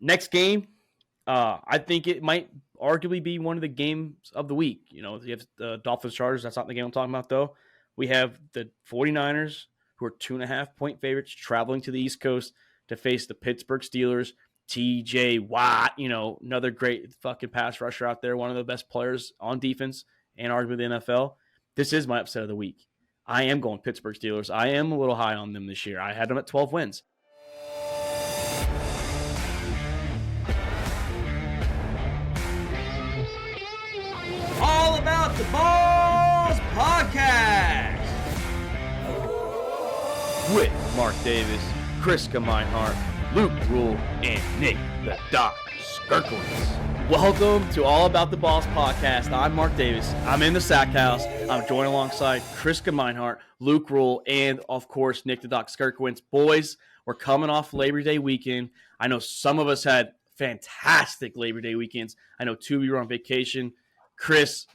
Next game, I think it might arguably be one of the games of the week. You have the Dolphins Chargers. That's not the game I'm talking about, though. We have the 49ers, who are 2.5-point favorites, traveling to the East Coast to face the Pittsburgh Steelers. TJ Watt, another great fucking pass rusher out there, one of the best players on defense and arguably the NFL. This is my upset of the week. I am going Pittsburgh Steelers. I am a little high on them this year. I had them at 12 wins. All About the Balls podcast with Mark Davis, Chris Meinhardt, Luke Rule, and Nick the Doc Skirkowitz. Welcome to All About the Balls podcast. I'm Mark Davis. I'm in the Sack House. I'm joined alongside Chris Meinhardt, Luke Rule, and of course Nick the Doc Skirkowitz. Boys, we're coming off Labor Day weekend. I know some of us had fantastic Labor Day weekends. I know two of you were on vacation. Chris,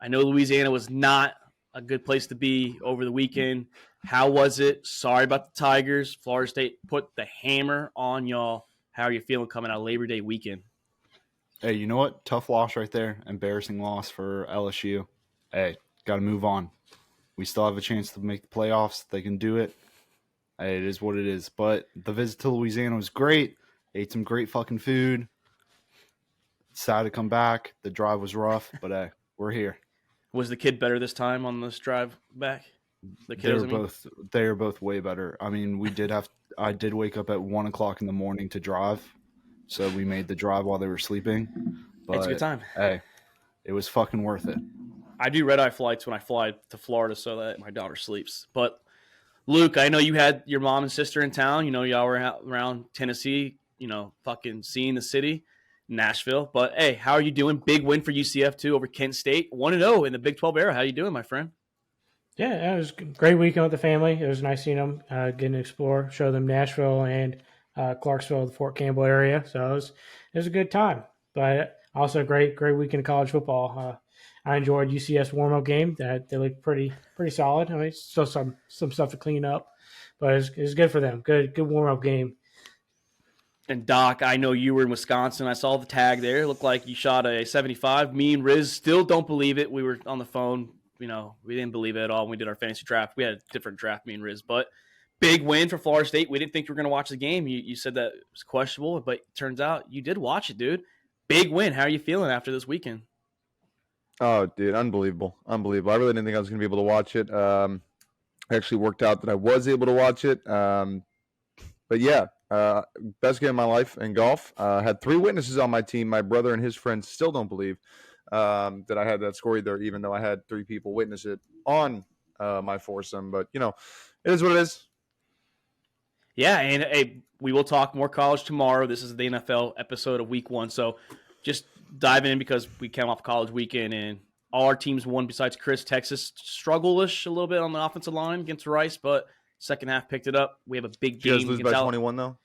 I know Louisiana was not a good place to be over the weekend. How was it? Sorry about the Tigers. Florida State put the hammer on y'all. How are you feeling coming out of Labor Day weekend? Hey, you know what? Tough loss right there. Embarrassing loss for LSU. Hey, got to move on. We still have a chance to make the playoffs. They can do it. Hey, it is what it is. But the visit to Louisiana was great. Ate some great fucking food. Sad to come back. The drive was rough, but hey, we're here. Was the kid better this time on this drive back? They were both way better. I mean, I did wake up at 1:00 in the morning to drive, so we made the drive while they were sleeping. But it's a good time. Hey, it was fucking worth it. I do red-eye flights when I fly to Florida so that my daughter sleeps. But Luke, I know you had your mom and sister in town. Y'all were out around Tennessee, fucking seeing the city. Nashville. But, hey, how are you doing? Big win for UCF, too, over Kent State. 1-0 in the Big 12 era. How you doing, my friend? Yeah, it was a great weekend with the family. It was nice seeing them, getting to explore, show them Nashville and Clarksville, the Fort Campbell area. So it was a good time. But also a great weekend of college football. I enjoyed UCF's warm-up game. They looked pretty solid. I mean, still some stuff to clean up. But it was good for them. Good warm-up game. And Doc, I know you were in Wisconsin. I saw the tag there. It looked like you shot a 75. Me and Riz still don't believe it. We were on the phone. We didn't believe it at all when we did our fantasy draft. We had a different draft, me and Riz. But big win for Florida State. We didn't think you were going to watch the game. You said that it was questionable, but it turns out you did watch it, dude. Big win. How are you feeling after this weekend? Oh, dude, unbelievable. I really didn't think I was going to be able to watch it. It actually worked out that I was able to watch it. But yeah. Best game of my life in golf. Had 3 witnesses on my team. My brother and his friends still don't believe that I had that score either, even though I had 3 people witness it on my foursome. But, it is what it is. Yeah, and hey, we will talk more college tomorrow. This is the NFL episode of Week 1. So just dive in because we came off college weekend and all our teams won besides Chris. Texas struggle-ish a little bit on the offensive line against Rice, but second half picked it up. We have a big game. Did you guys lose by 21, though?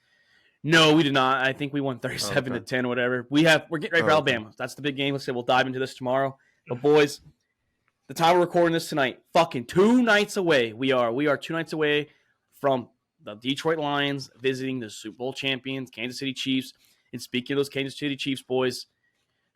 No, we did not. I think we won 37-10 or whatever. We're getting ready for Alabama. That's the big game. Let's say we'll dive into this tomorrow. But boys, the time we're recording this tonight, fucking 2 nights away. We are 2 nights away from the Detroit Lions visiting the Super Bowl champions, Kansas City Chiefs. And speaking of those Kansas City Chiefs, boys,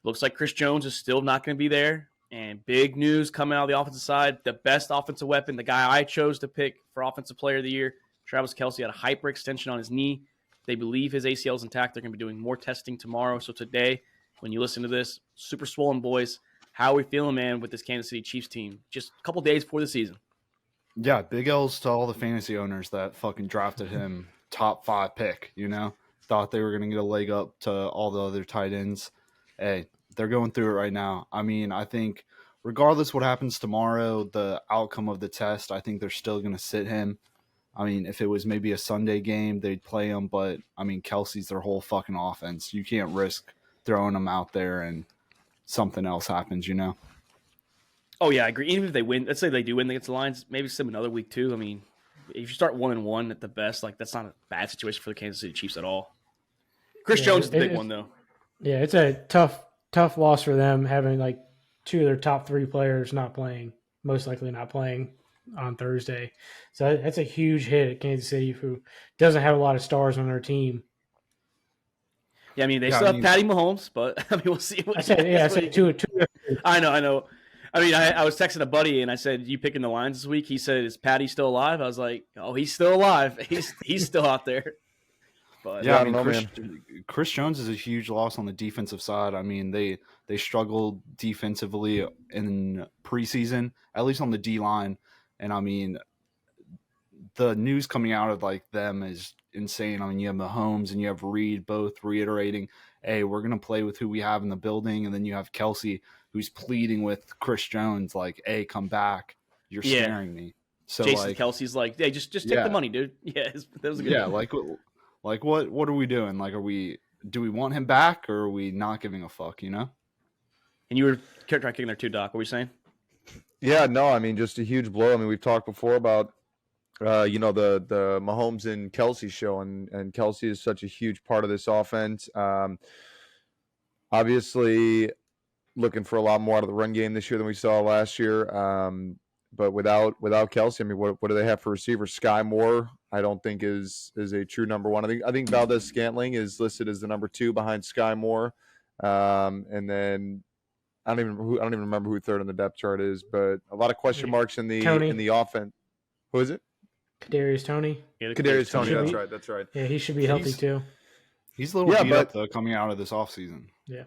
looks like Chris Jones is still not going to be there. And big news coming out of the offensive side. The best offensive weapon, the guy I chose to pick for Offensive Player of the Year, Travis Kelce, had a hyperextension on his knee. They believe his ACL is intact. They're going to be doing more testing tomorrow. So today, when you listen to this, super swollen, boys. How are we feeling, man, with this Kansas City Chiefs team? Just a couple days before the season. Yeah, big L's to all the fantasy owners that fucking drafted him top 5 pick, Thought they were going to get a leg up to all the other tight ends. Hey, they're going through it right now. I mean, I think regardless what happens tomorrow, the outcome of the test, I think they're still going to sit him. I mean, if it was maybe a Sunday game, they'd play him. But, I mean, Kelce's their whole fucking offense. You can't risk throwing him out there and something else happens, Oh, yeah, I agree. Even if they win, let's say they do win against the Lions, maybe some another week too. I mean, if you start 1-1 at the best, that's not a bad situation for the Kansas City Chiefs at all. Chris Jones is the big one, though. Yeah, it's a tough loss for them having 2 of their top 3 players not playing, most likely not playing on Thursday. So that's a huge hit at Kansas City, who doesn't have a lot of stars on their team. Yeah, I mean, they still have Patty Mahomes, but I mean, we'll see. I said two. I know. I mean, I was texting a buddy and I said, "You picking the Lions this week?" He said, "Is Patty still alive?" I was like, "Oh, he's still alive. He's still out there." But yeah, I mean, Chris Jones is a huge loss on the defensive side. I mean, they struggled defensively in preseason, at least on the D line, and I mean, the news coming out of like them is insane. I mean, you have Mahomes and you have Reed both reiterating, "Hey, we're gonna play with who we have in the building," and then you have Kelce who's pleading with Chris Jones, like, "Hey, come back. You're scaring me." So Jason Kelce's like, "Hey, just take the money, dude." Yeah, that was a good. Yeah, like what are we doing? Like, do we want him back or are we not giving a fuck? You know? And you were kicking there too, Doc. What were you saying? Yeah, no, I mean, just a huge blow. I mean, we've talked before about the Mahomes and Kelce show, and Kelce is such a huge part of this offense. Obviously, looking for a lot more out of the run game this year than we saw last year. But without Kelce, I mean, what do they have for receivers? Sky Moore, I don't think is a true number one. I think Valdez Scantling is listed as the number 2 behind Sky Moore, and then I don't even remember who third on the depth chart is. But a lot of question marks in the offense. Who is it? Kadarius Toney. Yeah, Kadarius Toney. That's right. Yeah, he should be healthy too. He's a little beat up though coming out of this offseason. Yeah.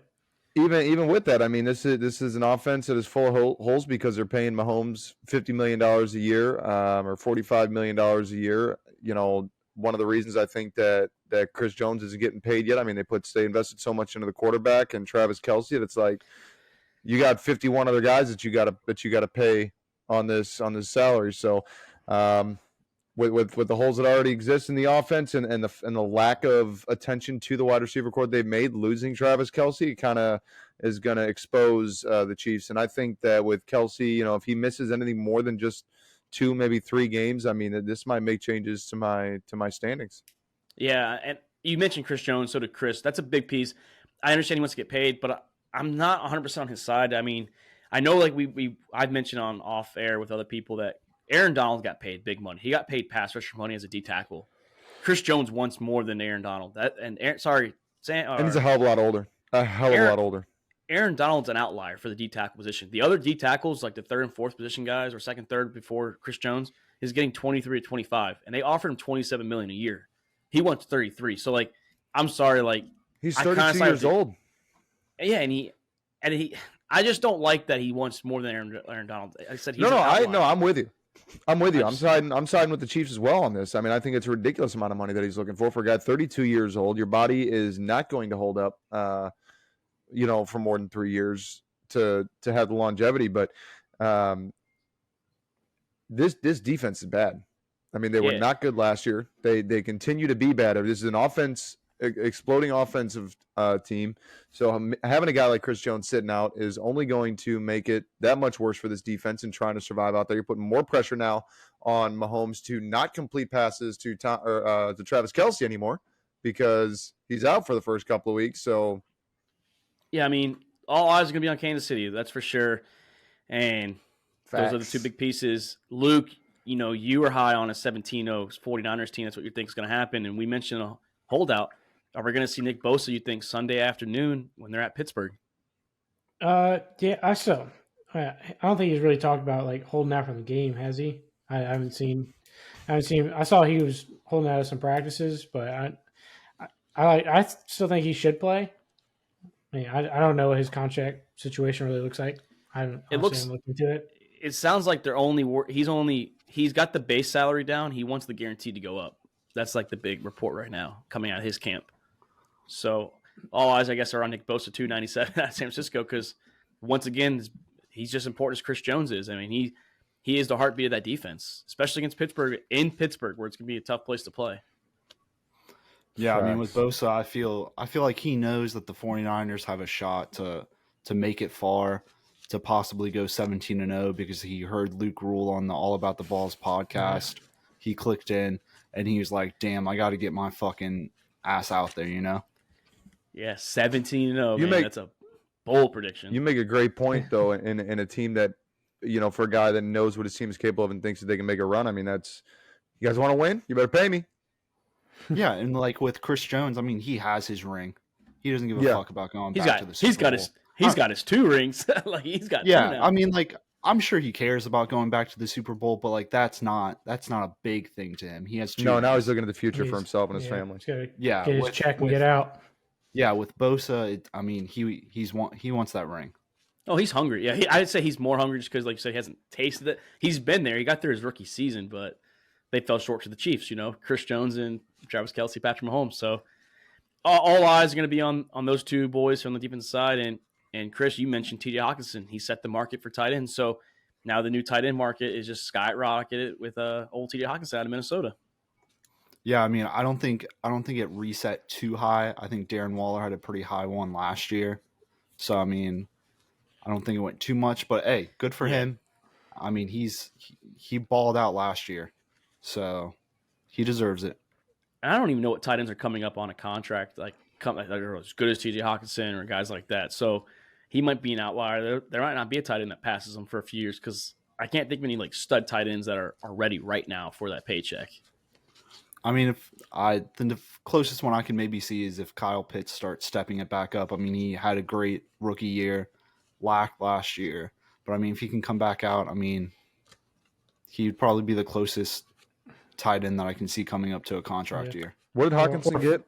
Even with that, I mean, this is an offense that is full of holes because they're paying Mahomes $50 million a year, or $45 million a year. You know, one of the reasons I think that Chris Jones isn't getting paid yet. I mean, they invested so much into the quarterback and Travis Kelce that it's like you got 51 other guys that you got to pay on this salary. So, with the holes that already exist in the offense and the lack of attention to the wide receiver core they've made, losing Travis Kelce kind of is going to expose the Chiefs. And I think that with Kelce, you know, if he misses anything more than just 2, maybe 3 games, I mean, this might make changes to my standings. Yeah, and you mentioned Chris Jones, so did Chris. That's a big piece. I understand he wants to get paid, but I'm not 100% on his side. I mean, I know like I've mentioned on off air with other people that Aaron Donald got paid big money. He got paid pass rusher money as a D tackle. Chris Jones wants more than Aaron Donald. And he's a hell of a lot older. Aaron Donald's an outlier for the D tackle position. The other D tackles, like the 3rd and 4th position guys, or 2nd, 3rd before Chris Jones, is getting 23 to 25, and they offered him $27 million a year. He wants 33. So like, I'm sorry, like he's 32 years old. Yeah, and he. I just don't like that he wants more than Aaron Donald. I said he's I'm with you. I'm siding with the Chiefs as well on this. I mean, I think it's a ridiculous amount of money that he's looking for a guy 32 years old. Your body is not going to hold up, for more than 3 years to have the longevity. But this defense is bad. I mean, they were not good last year. They continue to be bad. This is an exploding offensive team. So having a guy like Chris Jones sitting out is only going to make it that much worse for this defense and trying to survive out there. You're putting more pressure now on Mahomes to not complete passes to Travis Kelce anymore because he's out for the first couple of weeks. So, yeah, I mean, all eyes are going to be on Kansas City. That's for sure. And those are the 2 big pieces. Luke, you know, you were high on a 17-0 49ers team. That's what you think is going to happen. And we mentioned a holdout. Are we going to see Nick Bosa, you think, Sunday afternoon when they're at Pittsburgh? Yeah, I saw. I don't think he's really talked about like holding out from the game, has he? I haven't seen. I saw he was holding out of some practices, but I still think he should play. I mean, I don't know what his contract situation really looks like. I'm looking into it. It sounds like he's got the base salary down. He wants the guarantee to go up. That's like the big report right now coming out of his camp. So all eyes, I guess, are on Nick Bosa 297 at San Francisco because once again, he's just important as Chris Jones is. I mean, he is the heartbeat of that defense, especially against Pittsburgh, where it's going to be a tough place to play. Yeah, I mean, with Bosa, I feel like he knows that the 49ers have a shot to make it far, to possibly go 17-0 because he heard Luke Rule on the All About the Balls podcast. Yeah. He clicked in and he was like, "Damn, I got to get my fucking ass out there," you know? Yeah, 17-0. That's a bold prediction. You make a great point, though, in a team that, you know, for a guy that knows what his team is capable of and thinks that they can make a run. I mean, that's – you guys want to win? You better pay me. Yeah, and like with Chris Jones, I mean, he has his ring. He doesn't give a fuck about going back to the Super Bowl. He's got his 2 rings. Like he's got 2 now. I mean, like I'm sure he cares about going back to the Super Bowl, but like that's not a big thing to him. He has 2 No, rings. now he's looking at the future for himself and his family. Get his check and get out. Yeah, with Bosa, he wants that ring. Oh, he's hungry. Yeah, I'd say he's more hungry just because, like you said, he hasn't tasted it. He's been there. He got there his rookie season, but they fell short to the Chiefs. Chris Jones and Travis Kelce, Patrick Mahomes. So all eyes are going to be on those 2 boys from the defensive side. And Chris, you mentioned T.J. Hockenson. He set the market for tight ends. So now the new tight end market is just skyrocketed with old T.J. Hockenson out of Minnesota. Yeah, I mean, I don't think it reset too high. I think Darren Waller had a pretty high one last year. So I mean, I don't think it went too much, but hey, good for him. I mean, he balled out last year, so he deserves it. And I don't even know what tight ends are coming up on a contract like as good as T.J. Hockenson or guys like that. So he might be an outlier. There might not be a tight end that passes him for a few years because I can't think of any like stud tight ends that are ready right now for that paycheck. I mean, then the closest one I can maybe see is if Kyle Pitts starts stepping it back up. I mean, he had a great rookie year, last year, but I mean, if he can come back out, I mean, he'd probably be the closest tight end that I can see coming up to a contract year. What did Hockenson get?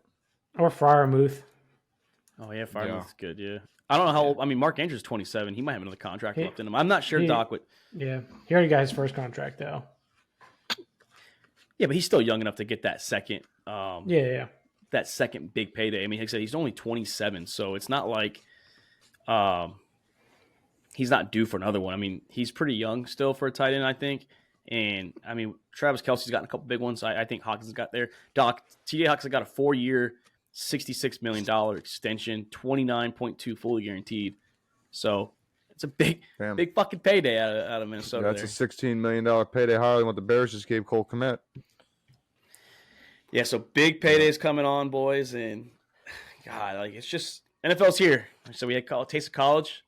Or Freiermuth. Oh yeah, Freiermuth's good. Yeah, I don't know how old. I mean, Mark Andrews 27. He might have another contract left in him. I'm not sure. Doc would. Yeah, he already got his first contract though. Yeah, but he's still young enough to get that second. That second big payday. I mean, like I said, he's only 27, so it's not like he's not due for another one. I mean, he's pretty young still for a tight end, I think. And I mean, Travis Kelce's gotten a couple big ones. I think Hawkins got there. Doc, T.J. Hawkins got a 4-year, $66 million extension, 29.2 fully guaranteed. So it's a big fucking payday out of Minnesota. That's a $16 million payday higher than what the Bears just gave Cole Kmet. Yeah, so big paydays coming on, boys, and God, like it's just NFL's here. So we had a taste of college,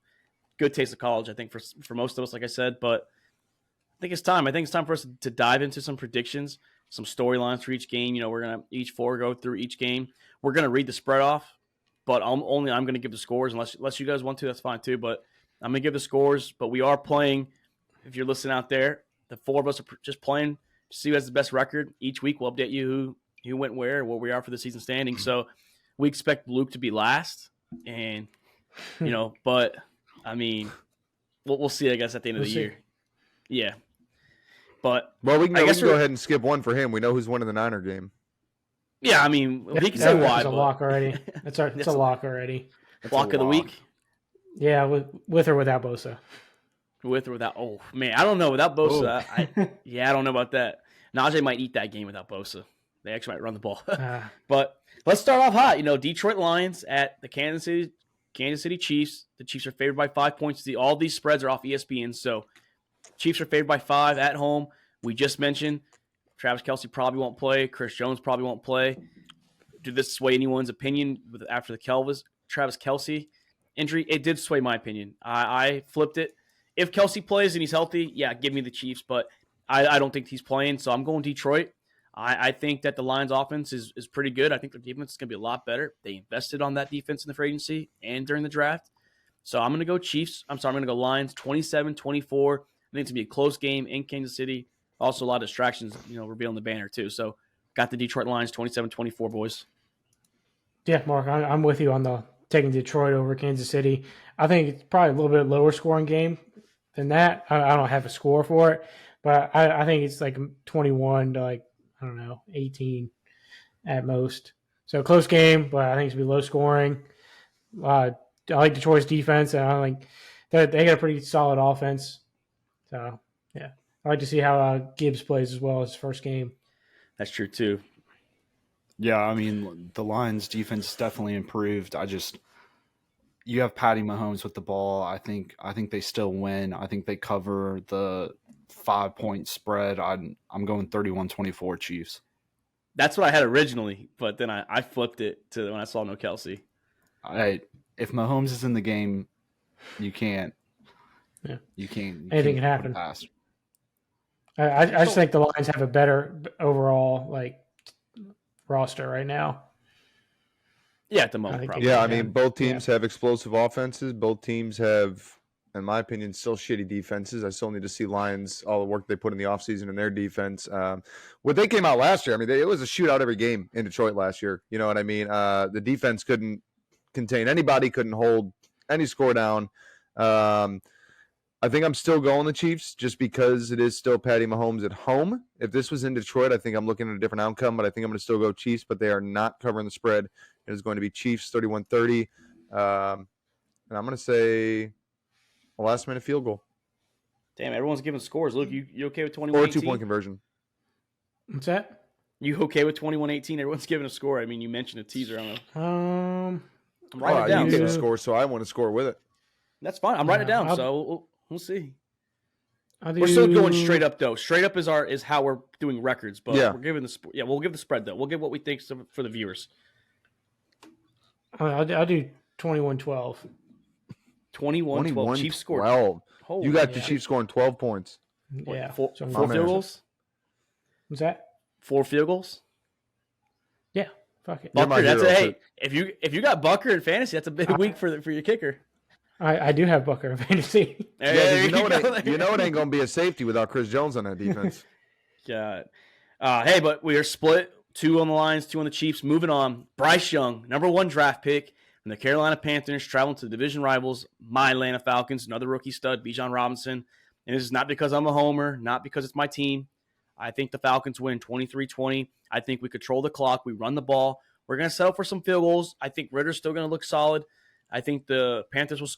good taste of college, I think for most of us, like I said. But I think it's time. I think it's time for us to dive into some predictions, some storylines for each game. We're gonna each 4 go through each game. We're gonna read the spread off, but I'm gonna give the scores unless you guys want to. That's fine too. But I'm gonna give the scores. But we are playing. If you're listening out there, the 4 of us are just playing to see who has the best record. Each week we'll update you who went where we are for the season standing. So we expect Luke to be last, and but I mean, we'll see. I guess at the end of the year, yeah. But we can go ahead and skip one for him. We know who's winning the Niner game. Yeah, I mean, he can say why. It's a lock already. It's a lock already. Lock of the week. Yeah, with or without Bosa. With or without? Oh man, I don't know. Without Bosa, I don't know about that. Najee might eat that game without Bosa. They actually might run the ball. But let's start off hot. Detroit Lions at the Kansas City Chiefs. The Chiefs are favored by 5 points. All these spreads are off ESPN. So Chiefs are favored by 5 at home. We just mentioned Travis Kelce probably won't play. Chris Jones probably won't play. Did this sway anyone's opinion after the Travis Kelce injury? It did sway my opinion. I flipped it. If Kelce plays and he's healthy, yeah, give me the Chiefs. But I don't think he's playing, so I'm going Detroit. I think that the Lions offense is pretty good. I think their defense is going to be a lot better. They invested on that defense in the free agency and during the draft. So I'm going to go Chiefs. I'm going to go Lions 27-24. I think it's going to be a close game in Kansas City. Also a lot of distractions, revealing the banner too. So got the Detroit Lions 27-24, boys. Yeah, Mark, I'm with you on the taking Detroit over Kansas City. I think it's probably a little bit lower scoring game than that. I don't have a score for it, but I think it's like 21 to 18 at most. So close game, but I think it's going to be low scoring. I like Detroit's defense, and I think they got a pretty solid offense. So, yeah. I like to see how Gibbs plays as well as his first game. That's true, too. Yeah, I mean, the Lions' defense definitely improved. You have Patty Mahomes with the ball. I think they still win. I think they cover the 5-point spread. I'm going 31-24 Chiefs. That's what I had originally, but then I flipped it to when I saw no Kelce. If Mahomes is in the game, you can't. Yeah, anything can happen. I just think the Lions have a better overall roster right now. Yeah, at the moment, probably. Yeah, I mean, both teams have explosive offenses. Both teams have, in my opinion, still shitty defenses. I still need to see Lions, all the work they put in the offseason in their defense. When they came out last year, I mean, it was a shootout every game in Detroit last year. You know what I mean? The defense couldn't contain anybody, couldn't hold any score down. I think I'm still going the Chiefs just because it is still Patty Mahomes at home. If this was in Detroit, I think I'm looking at a different outcome, but I think I'm going to still go Chiefs, but they are not covering the spread. It is going to be Chiefs 31-30. And I'm going to say a last-minute field goal. Damn, everyone's giving scores. Luke, you okay with 21-18? Or a two-point conversion. What's that? You okay with 21-18? Everyone's giving a score. I mean, you mentioned a teaser. I don't know. I'm writing it down. You gave a score, so I want to score with it. That's fine. I'm writing it down, so we'll see. We're still going straight up though. Straight up is how we're doing records, but we're giving we'll give the spread though. We'll give what we think for the viewers. I'll do 21-12. 21-12. Chiefs scored. 12. You got the Chiefs scoring 12 points. Yeah. Four field goals? What's that? 4 field goals? Yeah. Fuck it. Bucker, if you got Bucker in fantasy, that's a big week for your kicker. I do have Bucker in fantasy. You know it ain't going to be a safety without Chris Jones on that defense. God. Hey, but we are split. 2 on the Lions, 2 on the Chiefs. Moving on. Bryce Young, number 1 draft pick from the Carolina Panthers, traveling to the division rivals, my Atlanta Falcons, another rookie stud, Bijan Robinson. And this is not because I'm a homer, not because it's my team. I think the Falcons win 23-20. I think we control the clock. We run the ball. We're going to settle for some field goals. I think Ritter's still going to look solid. I think the Panthers will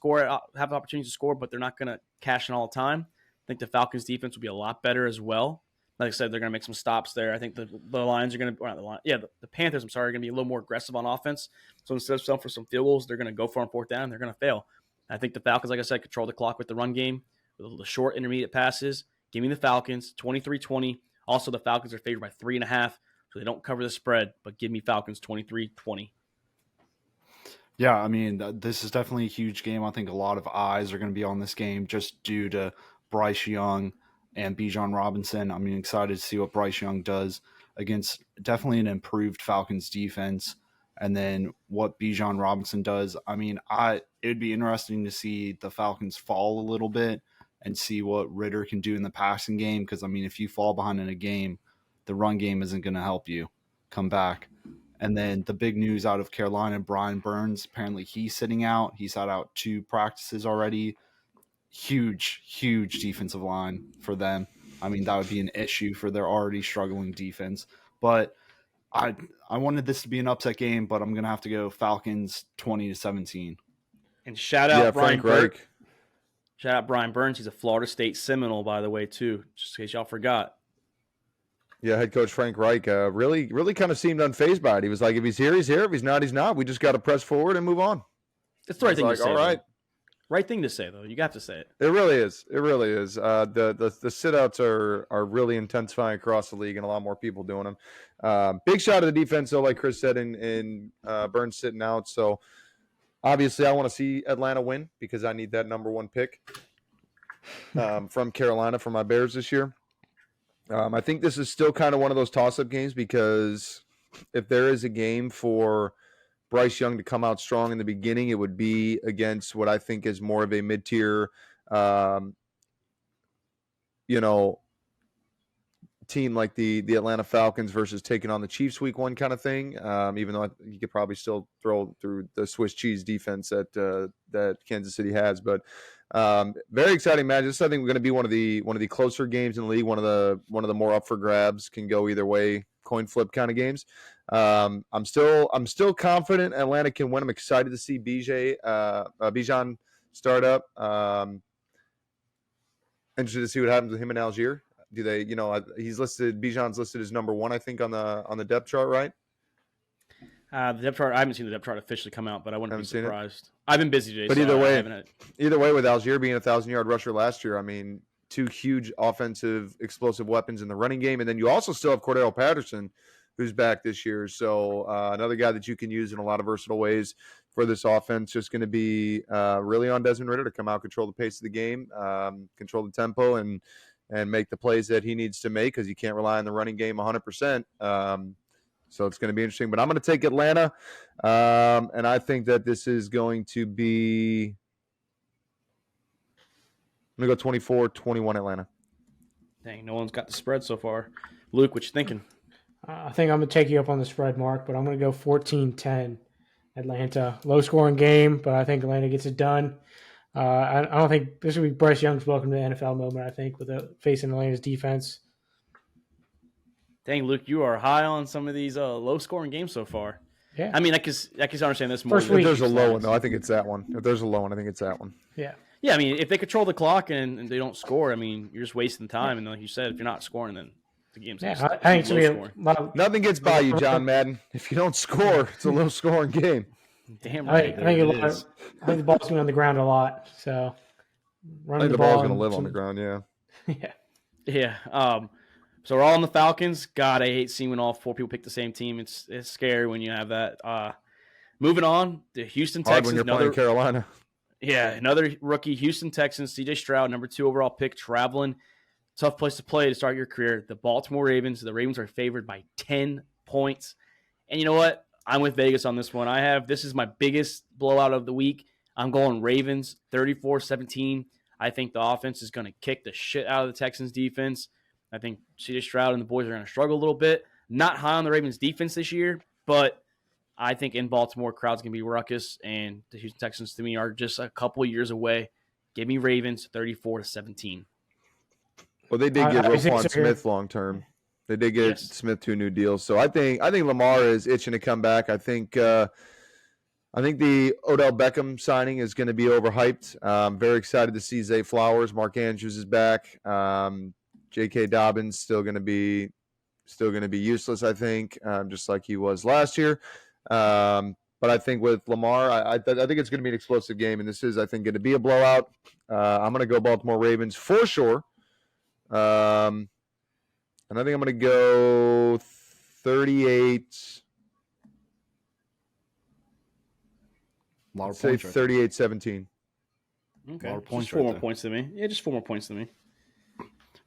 have opportunities to score, but they're not going to cash in all the time. I think the Falcons' defense will be a lot better as well. Like I said, they're going to make some stops there. I think the Lions are going to – the Panthers, are going to be a little more aggressive on offense. So instead of selling for some field goals, they're going to go for on 4th down, and they're going to fail. I think the Falcons, like I said, control the clock with the run game, with the short intermediate passes. Give me the Falcons, 23-20. Also, the Falcons are favored by 3.5, so they don't cover the spread, but give me Falcons 23-20. Yeah, I mean, this is definitely a huge game. I think a lot of eyes are going to be on this game just due to Bryce Young and Bijan Robinson. I'm excited to see what Bryce Young does against definitely an improved Falcons defense, and then what Bijan Robinson does. I mean, it would be interesting to see the Falcons fall a little bit and see what Ritter can do in the passing game, because, I mean, if you fall behind in a game, the run game isn't going to help you come back. And then the big news out of Carolina, Brian Burns, apparently he's sitting out. He's sat out 2 practices already. Huge, huge defensive line for them. I mean, that would be an issue for their already struggling defense. But I wanted this to be an upset game, but I'm going to have to go Falcons 20-17. And shout out Brian Burns. Shout out Brian Burns. He's a Florida State Seminole, by the way, too, just in case y'all forgot. Yeah, head coach Frank Reich really kind of seemed unfazed by it. He was like, if he's here, he's here. If he's not, he's not. We just got to press forward and move on. It's the right thing to say. All right. Right thing to say, though. You got to say it. It really is. It really is. The sit-outs are really intensifying across the league, and a lot more people doing them. Big shot of the defense, though, like Chris said, in Burns sitting out. So, obviously, I want to see Atlanta win because I need that number 1 pick from Carolina for my Bears this year. I think this is still kind of one of those toss-up games because if there is a game for Bryce Young to come out strong in the beginning, it would be against what I think is more of a mid-tier, team like the Atlanta Falcons versus taking on the Chiefs week 1 kind of thing. Even though you could probably still throw through the Swiss cheese defense that Kansas City has, but very exciting match. This I think going to be one of the closer games in the league. One of the more up for grabs, can go either way, coin flip kind of games. I'm still confident Atlanta can win. I'm excited to see Bijan start up. Interested to see what happens with him and Algier. Do they, Bijan's listed as number 1, I think, on the depth chart, right? The depth chart. I haven't seen the depth chart officially come out, but I wouldn't be surprised. I've been busy today. But either way, with Algier being a 1,000-yard rusher last year, I mean, 2 huge offensive explosive weapons in the running game, and then you also still have Cordell Patterson, who's back this year. So another guy that you can use in a lot of versatile ways for this offense. Just going to be really on Desmond Ridder to come out, control the pace of the game, control the tempo, and make the plays that he needs to make because you can't rely on the running game 100%. So it's going to be interesting. But I'm going to take Atlanta, and I think that this is going to be – I'm going to go 24-21 Atlanta. Dang, no one's got the spread so far. Luke, what you thinking? I think I'm going to take you up on the spread, Mark, but I'm going to go 14-10 Atlanta. Low-scoring game, but I think Atlanta gets it done. I don't think this will be Bryce Young's welcome to the NFL moment, I think, with facing Atlanta's defense. Dang, Luke, you are high on some of these low-scoring games so far. Yeah. I mean, I can understand this more. First week. If there's a low one, though, I think it's that one. If there's a low one, I think it's that one. Yeah. Yeah, I mean, if they control the clock and they don't score, I mean, you're just wasting time. And like you said, if you're not scoring, then the game's I think it's going to be a lot of – Nothing gets by you, John Madden. If you don't score, it's a low-scoring game. Damn right. I think the ball's going to be on the ground a lot. So I think the ball's going to live on the ground, yeah. Yeah. Yeah. So we're all on the Falcons. God, I hate seeing when all four people pick the same team. It's scary when you have that. Moving on, the Houston Hard Texans. when you're playing Carolina. Yeah, another rookie, Houston Texans, C.J. Stroud, number 2 overall pick, traveling. Tough place to play to start your career. The Baltimore Ravens. The Ravens are favored by 10 points. And you know what? I'm with Vegas on this one. This is my biggest blowout of the week. I'm going Ravens 34-17. I think the offense is going to kick the shit out of the Texans defense. I think C.J. Stroud and the boys are going to struggle a little bit. Not high on the Ravens defense this year, but I think in Baltimore, crowd's going to be ruckus, and the Houston Texans, to me, are just a couple of years away. Give me Ravens 34-17. Well, they did get Roquan Smith long term. They did get Smith 2 new deals. So I think Lamar is itching to come back. I think the Odell Beckham signing is going to be overhyped. I'm very excited to see Zay Flowers. Mark Andrews is back. J.K. Dobbins still going to be useless, I think, just like he was last year. But I think with Lamar, I think it's going to be an explosive game, and this is, I think, going to be a blowout. I'm going to go Baltimore Ravens for sure. And I think I'm going to go 38. A lot of Say points. 38-17. Okay. A lot of points just 4 more points than me. Yeah, just 4 more points than me.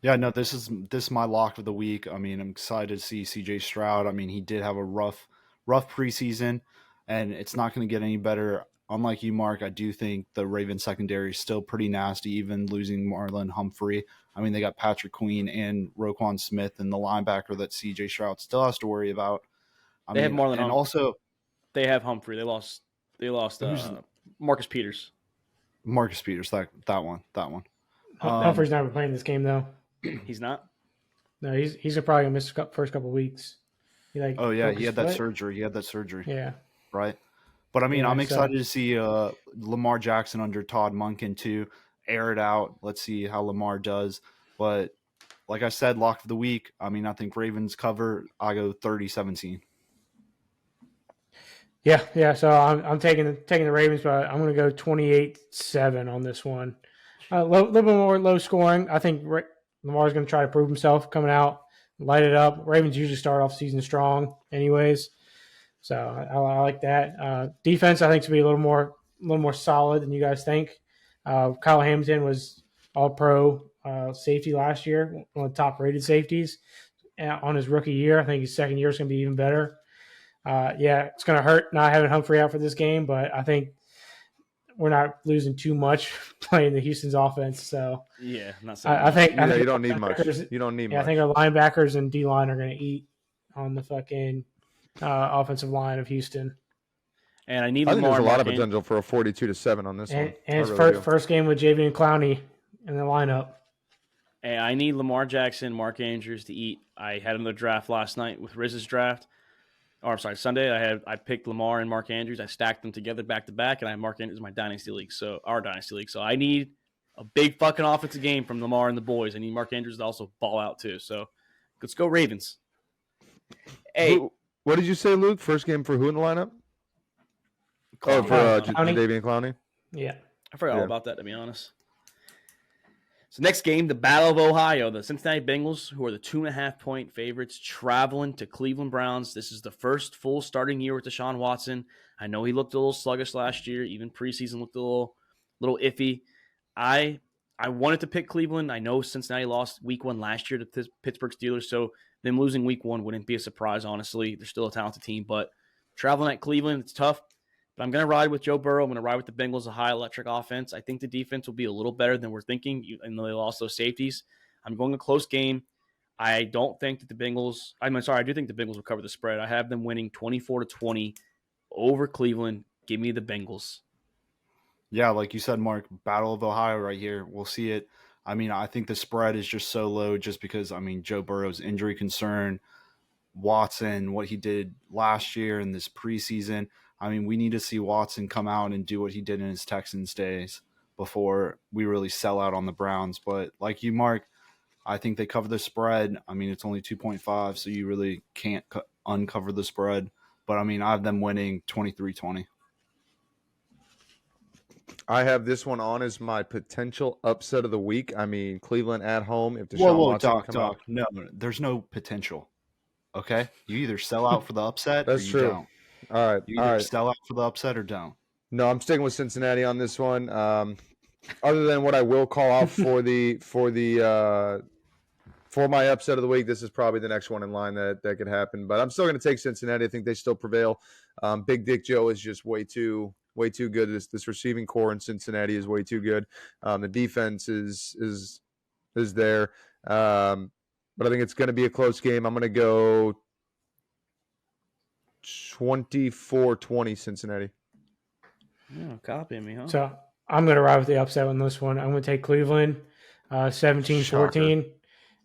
Yeah, no, this is my lock of the week. I mean, I'm excited to see C.J. Stroud. I mean, he did have a rough preseason, and it's not going to get any better. Unlike you, Mark, I do think the Ravens secondary is still pretty nasty, even losing Marlon Humphrey. I mean, they got Patrick Queen and Roquan Smith and the linebacker that C.J. Stroud still has to worry about. They have Marlon Humphrey. And also, they have Humphrey. They lost Marcus Peters. Marcus Peters, that one. Humphrey's not playing this game, though. He's not? No, he's probably going to miss the first couple of weeks. He had that surgery. Yeah. Right. But I mean, I'm excited to see Lamar Jackson under Todd Monken too. Air it out. Let's see how Lamar does. But like I said, lock of the week. I mean, I think Ravens cover. I go 30-17. Yeah. So I'm taking the Ravens, but I'm going to go 28-7 on this one. A little bit more low scoring. I think Lamar's going to try to prove himself coming out, light it up. Ravens usually start off season strong, anyways. So I like that. Defense, I think, to be a little more solid than you guys think. Kyle Hamilton was All-Pro safety last year, one of the top-rated safeties on his rookie year. I think his second year is going to be even better. It's going to hurt not having Humphrey out for this game, but I think we're not losing too much playing the Houston's offense. So yeah, I think you don't need much. You don't need much. I think our linebackers and D-line are going to eat on the fucking offensive line of Houston. And I think there's a lot of potential for a 42-7 on this one. And his first game with Javian Clowney in the lineup. And I need Lamar Jackson, Mark Andrews to eat. I had another draft last night with Riz's draft. Sunday. I picked Lamar and Mark Andrews. I stacked them together back to back, and I have Mark Andrews in my dynasty league. So our dynasty league. So I need a big fucking offensive game from Lamar and the boys. I need Mark Andrews to also ball out too. So let's go Ravens. Hey, what did you say, Luke? First game for who in the lineup? Clowney. For Jadeveon Clowney? Yeah. I forgot all about that, to be honest. So next game, the Battle of Ohio. The Cincinnati Bengals, who are the 2.5-point favorites, traveling to Cleveland Browns. This is the first full starting year with Deshaun Watson. I know he looked a little sluggish last year. Even preseason looked a little iffy. I wanted to pick Cleveland. I know Cincinnati lost week 1 last year to Pittsburgh Steelers, so Them losing week 1 wouldn't be a surprise, honestly. They're still a talented team, but traveling at Cleveland, it's tough. But I'm going to ride with Joe Burrow. I'm going to ride with the Bengals, a high electric offense. I think the defense will be a little better than we're thinking, and they lost those safeties. I'm going a close game. I don't think that the Bengals – I do think the Bengals will cover the spread. I have them winning 24-20 over Cleveland. Give me the Bengals. Yeah, like you said, Mark, Battle of Ohio right here. We'll see it. I mean, I think the spread is just so low just because, I mean, Joe Burrow's injury concern, Watson, what he did last year in this preseason. I mean, we need to see Watson come out and do what he did in his Texans days before we really sell out on the Browns. But like you, Mark, I think they cover the spread. I mean, it's only 2.5, so you really can't uncover the spread. But, I mean, I have them winning 23-20. I have this one on as my potential upset of the week. I mean, Cleveland at home. If Deshaun Watson come out. No, there's no potential. Okay? You either sell out for the upset or you don't. All right. You either sell out for the upset or don't. No, I'm sticking with Cincinnati on this one. Other than what I will call out for my upset of the week, this is probably the next one in line that could happen. But I'm still going to take Cincinnati. I think they still prevail. Big Dick Joe is just way too good. This receiving core in Cincinnati is way too good. The defense is there. But I think it's going to be a close game. I'm going to go 24-20 Cincinnati. Yeah, copying me, huh? So I'm going to ride with the upset on this one. I'm going to take Cleveland 17-14.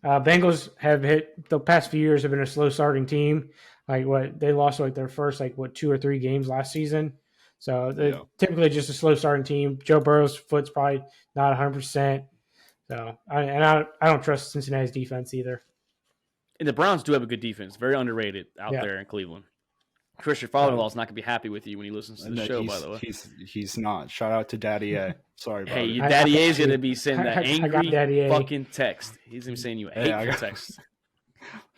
Bengals have hit the past few years have been a slow starting team. They lost their first 2 or 3 games last season. So they're typically just a slow starting team. Joe Burrow's foot's probably not 100%. So I don't trust Cincinnati's defense either. And the Browns do have a good defense, very underrated out there in Cleveland. Chris, your father-in-law is not going to be happy with you when he listens to the show, by the way. He's not. Shout out to Daddy A. Sorry about it. Hey, Daddy A is going to be sending that angry fucking text. He's going to be saying you a hateful text.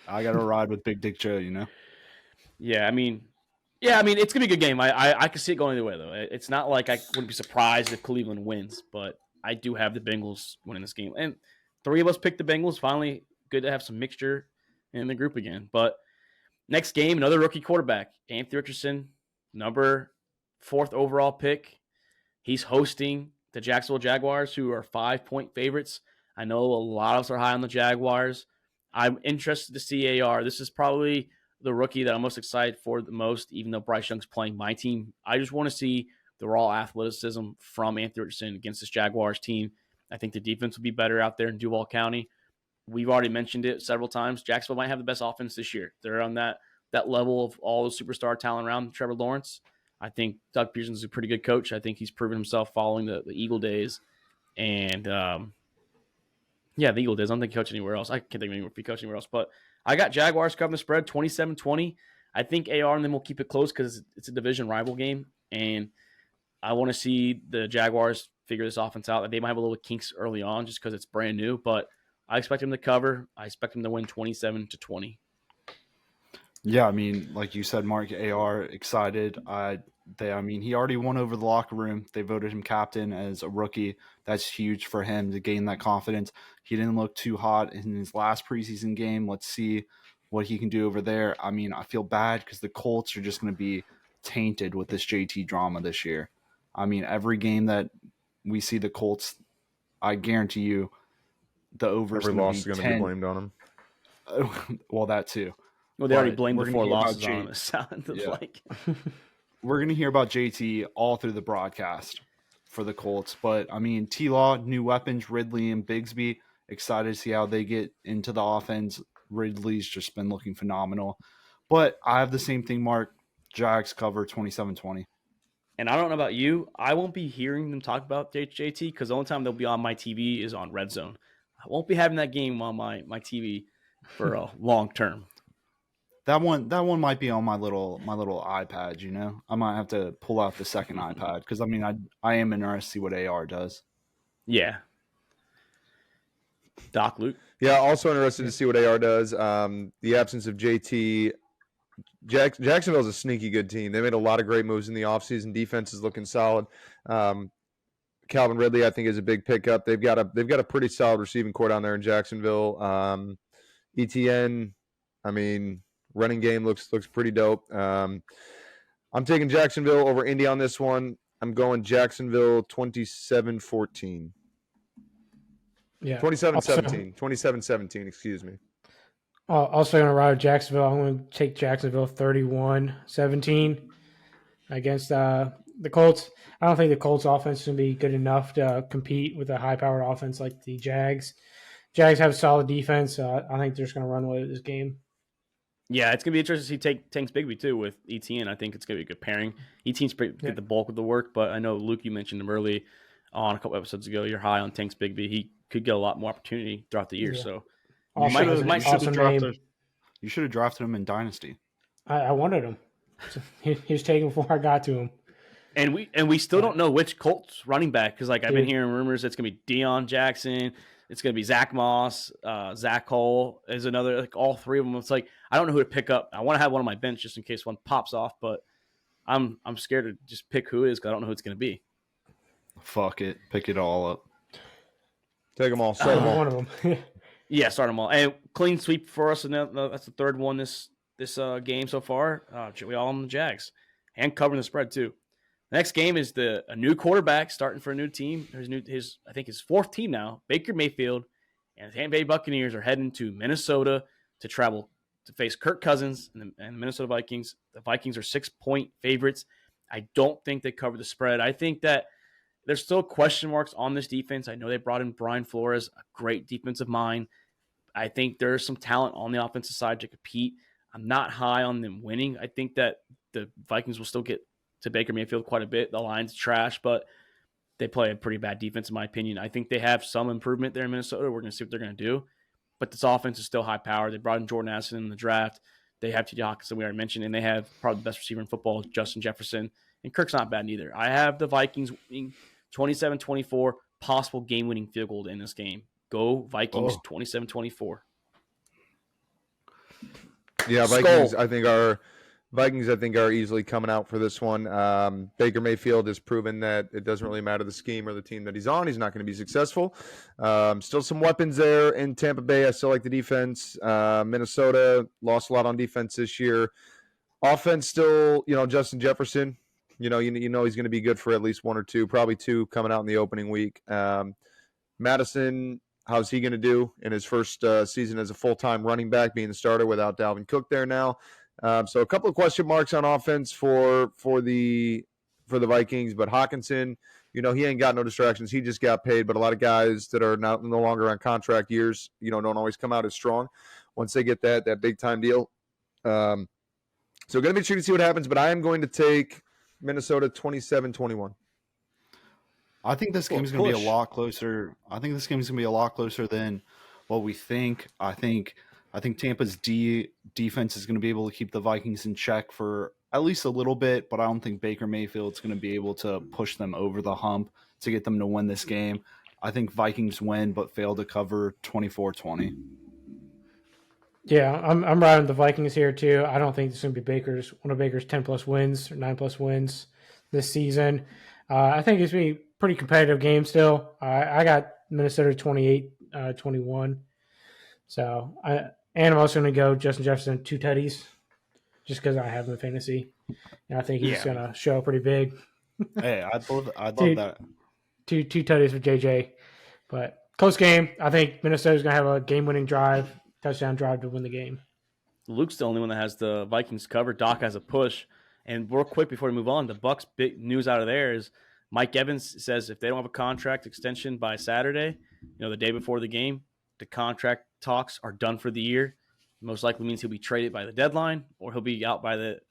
I got to ride with Big Dick Joe, you know? Yeah, I mean, it's going to be a good game. I can see it going either way, though. It's not like I wouldn't be surprised if Cleveland wins, but I do have the Bengals winning this game. And 3 of us picked the Bengals. Finally, good to have some mixture in the group again. But next game, another rookie quarterback, Anthony Richardson, number 4th overall pick. He's hosting the Jacksonville Jaguars, who are 5-point favorites. I know a lot of us are high on the Jaguars. I'm interested to see AR. This is probably the rookie that I'm most excited for the most, even though Bryce Young's playing my team. I just want to see the raw athleticism from Anthony Richardson against this Jaguars team. I think the defense will be better out there in Duval County. We've already mentioned it several times. Jacksonville might have the best offense this year. They're on that level of all the superstar talent around Trevor Lawrence. I think Doug Peterson's a pretty good coach. I think he's proven himself following the Eagle days. And, the Eagle days. I don't think he coached anywhere else. I can't think of if he coached anywhere else. But I got Jaguars covering the spread, 27-20. I think AR and them will keep it close because it's a division rival game. And I want to see the Jaguars figure this offense out. They might have a little kinks early on just because it's brand new. But I expect him to cover. I expect him to win 27-20. Yeah, I mean, like you said, Mark, AR excited. He already won over the locker room. They voted him captain as a rookie. That's huge for him to gain that confidence. He didn't look too hot in his last preseason game. Let's see what he can do over there. I mean, I feel bad because the Colts are just going to be tainted with this JT drama this year. I mean, every game that we see the Colts, I guarantee you, the over every loss is going to be blamed on him. Well, that too. Well, they already blamed the 4 losses on him. It sounded like. We're going to hear about JT all through the broadcast for the Colts. But, I mean, T-Law, new weapons, Ridley and Bigsby. Excited to see how they get into the offense. Ridley's just been looking phenomenal. But I have the same thing, Mark. Jags cover 27-20. And I don't know about you. I won't be hearing them talk about JT because the only time they'll be on my TV is on Red Zone. I won't be having that game on my TV for a long term. That one might be on my little iPad, you know? I might have to pull out the second iPad because, I mean, I am interested to see what AR does. Yeah. Doc, Luke? Yeah, also interested to see what AR does. The absence of JT. Jacksonville's a sneaky good team. They made a lot of great moves in the offseason. Defense is looking solid. Calvin Ridley, I think, is a big pickup. They've got a pretty solid receiving core down there in Jacksonville. ETN I mean, running game looks pretty dope. I'm taking Jacksonville over Indy on this one. I'm going Jacksonville 27-14. Yeah. 27-17. 27-17, excuse me. Also going to ride Jacksonville. I'm going to take Jacksonville 31-17 against the Colts. I don't think the Colts offense is going to be good enough to compete with a high-powered offense like the Jags. Jags have a solid defense. I think they're just going to run away with this game. Yeah, it's going to be interesting to see Tanks Bigby, too, with ETN. I think it's going to be a good pairing. ETN's get the bulk of the work, but I know, Luke, you mentioned him early on a couple episodes ago. You're high on Tanks Bigby. He could get a lot more opportunity throughout the year, so... You should Awesome have drafted him in Dynasty. I wanted him. So he was taken before I got to him. And we still don't know which Colts running back, because I've been hearing rumors it's going to be Deion Jackson, it's going to be Zach Moss, Zach Cole is another, all three of them. It's I don't know who to pick up. I want to have one on my bench just in case one pops off, but I'm scared to just pick who it is because I don't know who it's going to be. Fuck it, pick it all up. Take them all. Start them all. One of them. Yeah, start them all. And clean sweep for us, and that's the third one this game so far. We all on the Jags and covering the spread too. The next game is a new quarterback starting for a new team. His fourth team now. Baker Mayfield and the Tampa Bay Buccaneers are heading to Minnesota to travel to face Kirk Cousins and the Minnesota Vikings. The Vikings are 6-point favorites. I don't think they cover the spread. I think that there's still question marks on this defense. I know they brought in Brian Flores, a great defensive mind. I think there's some talent on the offensive side to compete. I'm not high on them winning. I think that the Vikings will still get to Baker Mayfield quite a bit. The line's trash, but they play a pretty bad defense, in my opinion. I think they have some improvement there in Minnesota. We're going to see what they're going to do. But this offense is still high power. They brought in Jordan Addison in the draft. They have T.J. Hockenson, we already mentioned, and they have probably the best receiver in football, Justin Jefferson. And Kirk's not bad either. I have the Vikings winning 27-24, possible game-winning field goal in this game. Go Vikings 27-24. Yeah, Vikings I think are easily coming out for this one. Baker Mayfield has proven that it doesn't really matter the scheme or the team that he's on. He's not going to be successful. Still some weapons there in Tampa Bay. I still like the defense. Minnesota lost a lot on defense this year. Offense still, Justin Jefferson. You know he's going to be good for at least one or two, probably two coming out in the opening week. Madison, how's he going to do in his first season as a full-time running back, being the starter without Dalvin Cook there now? So a couple of question marks on offense for the Vikings, but Hockenson, he ain't got no distractions. He just got paid, but a lot of guys that are no longer on contract years, don't always come out as strong once they get that big-time deal. So going to be tricky to see what happens, but I am going to take Minnesota 27-21. I think this game's going to be a lot closer. I think this game's going to be a lot closer than what we think. I think Tampa's defense is going to be able to keep the Vikings in check for at least a little bit, but I don't think Baker Mayfield's going to be able to push them over the hump to get them to win this game. I think Vikings win, but fail to cover 24-20. Yeah, I'm riding the Vikings here too. I don't think this is going to be one of Baker's 10-plus wins or 9-plus wins this season. I think it's going to be a pretty competitive game still. I got Minnesota 28-21. So I'm also going to go Justin Jefferson 2 tutties just because I have him in fantasy. And I think he's going to show pretty big. Hey, I'd love that. Two tutties for JJ. But close game. I think Minnesota's going to have a game-winning touchdown drive to win the game. Luke's the only one that has the Vikings covered. Doc has a push. And real quick before we move on, the Bucs' big news out of there is Mike Evans says if they don't have a contract extension by Saturday, the day before the game, the contract talks are done for the year. Most likely means he'll be traded by the deadline or he'll be out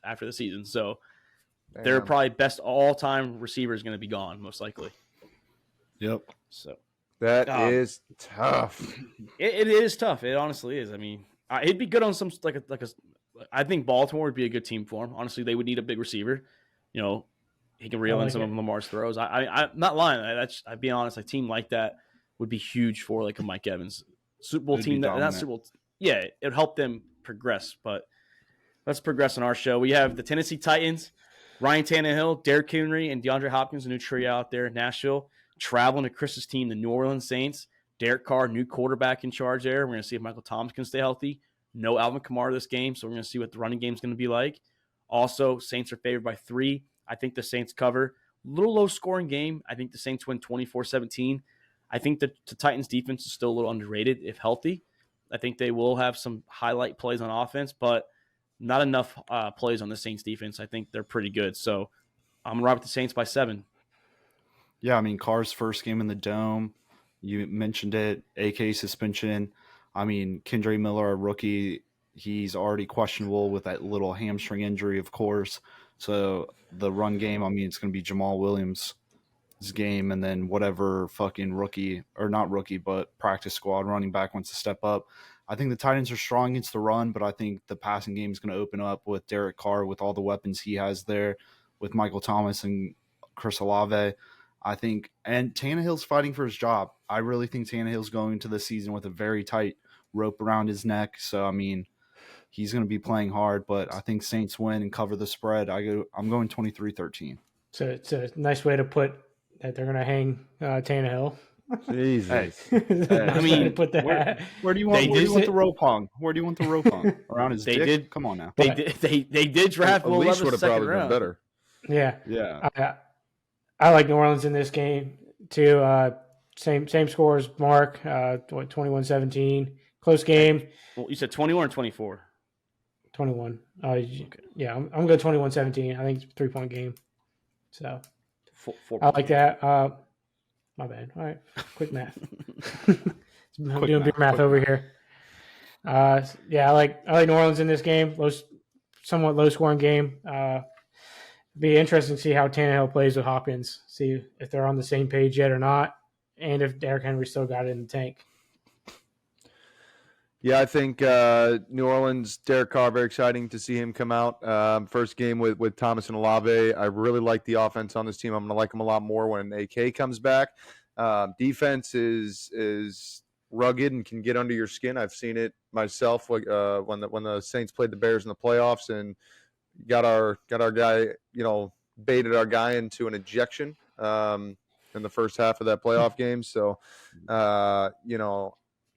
after the season. So their probably best all-time receiver is going to be gone, most likely. Yep. So that is tough. It is tough. It honestly is. I mean, he'd be good on some I think Baltimore would be a good team for him. Honestly, they would need a big receiver. He can reel in some of Lamar's throws. I'm not lying. I'd be honest. A team like that would be huge for a Mike Evans Super Bowl team. Not Super Bowl. Yeah, it would help them progress. But let's progress on our show. We have the Tennessee Titans, Ryan Tannehill, Derrick Henry, and DeAndre Hopkins, a new trio out there in Nashville, traveling to Chris's team, the New Orleans Saints. Derek Carr, new quarterback in charge there. We're going to see if Michael Thomas can stay healthy. No Alvin Kamara this game, so we're going to see what the running game is going to be like. Also, Saints are favored by 3. I think the Saints cover. Little low-scoring game. I think the Saints win 24-17. I think the Titans' defense is still a little underrated if healthy. I think they will have some highlight plays on offense, but not enough plays on the Saints' defense. I think they're pretty good. So I'm going to ride with the Saints by 7. Yeah, I mean, Carr's first game in the Dome. You mentioned it. AK suspension. I mean, Kendre Miller, a rookie, he's already questionable with that little hamstring injury, of course. So the run game, I mean, it's going to be Jamal Williams' game, and then whatever fucking rookie, or not rookie, but practice squad running back wants to step up. I think the Titans are strong against the run, but I think the passing game is going to open up with Derek Carr, with all the weapons he has there, with Michael Thomas and Chris Olave. I think, and Tannehill's fighting for his job. I really think Tannehill's going to the season with a very tight rope around his neck. So, I mean, he's going to be playing hard, but I think Saints win and cover the spread. I'm going 23-13. So it's a nice way to put that they're going to hang Tannehill. Jesus. I mean, put that. Where do you want the rope hung? Where do you want the rope hung? Around his dick? Come on now. They did draft Will Leash Levis would have second probably been round. better. Yeah. I like New Orleans in this game too. Same scores, Mark. 21-17. Close game. Well, you said 21 or 24? 21. Okay. Yeah, I'm going 21-17. I think it's a 3-point game. So I like that. My bad. All right. Quick math. I'm doing big math over here. Yeah, I like New Orleans in this game. Somewhat low scoring game. Be interesting to see how Tannehill plays with Hopkins. See if they're on the same page yet or not, and if Derrick Henry still got it in the tank. Yeah, I think New Orleans, Derek Carr, very exciting to see him come out. First game with Thomas and Olave. I really like the offense on this team. I'm going to like them a lot more when AK comes back. Defense is rugged and can get under your skin. I've seen it myself when the Saints played the Bears in the playoffs and got our guy, baited our guy into an ejection in the first half of that playoff game. So,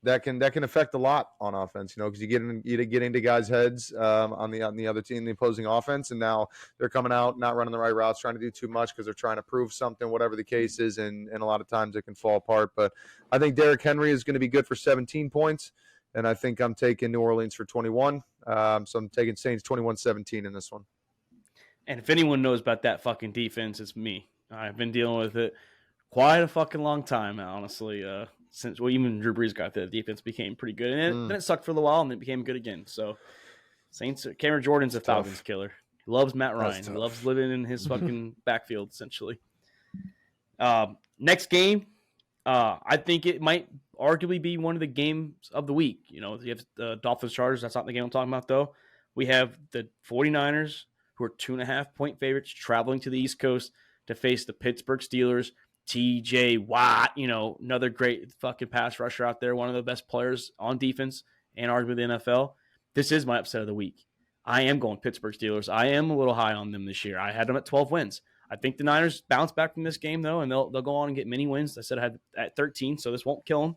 that can affect a lot on offense, because you get into guys' heads on the other team, the opposing offense, and now they're coming out not running the right routes, trying to do too much because they're trying to prove something, whatever the case is, and a lot of times it can fall apart. But I think Derrick Henry is going to be good for 17 points, and I think I'm taking New Orleans for 21. So I'm taking Saints 21-17 in this one. And if anyone knows about that fucking defense, it's me. I've been dealing with it quite a fucking long time, honestly. Since even Drew Brees got there, the defense became pretty good, and then it sucked for a little while, and then it became good again. So, Saints. Cameron Jordan's a Falcons killer. He loves Matt Ryan. He loves living in his fucking backfield, essentially. Next game, I think it might arguably be one of the games of the week. You have the Dolphins Chargers. That's not the game I'm talking about, though. We have the 49ers, who are 2.5-point favorites, traveling to the East Coast to face the Pittsburgh Steelers. TJ Watt, another great fucking pass rusher out there, one of the best players on defense and arguably the NFL. This is my upset of the week. I am going Pittsburgh Steelers. I am a little high on them this year. I had them at 12 wins. I think the Niners bounce back from this game, though, and they'll go on and get many wins. I said I had at 13, so this won't kill them.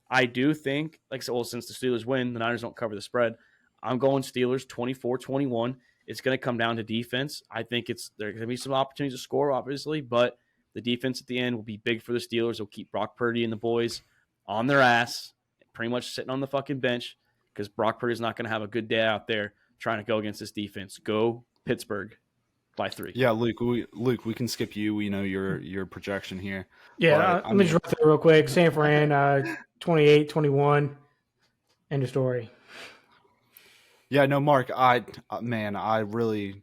I do think, like I said, since the Steelers win, the Niners don't cover the spread. I'm going Steelers 24-21. It's going to come down to defense. I think there are going to be some opportunities to score, obviously, but the defense at the end will be big for the Steelers. They'll keep Brock Purdy and the boys on their ass, pretty much sitting on the fucking bench, because Brock Purdy is not going to have a good day out there trying to go against this defense. Go Pittsburgh by 3. Yeah, Luke, we can skip you. We know your projection here. Yeah, let me just run through real quick. San Fran, 28-21. End of story. Yeah, no, Mark, I really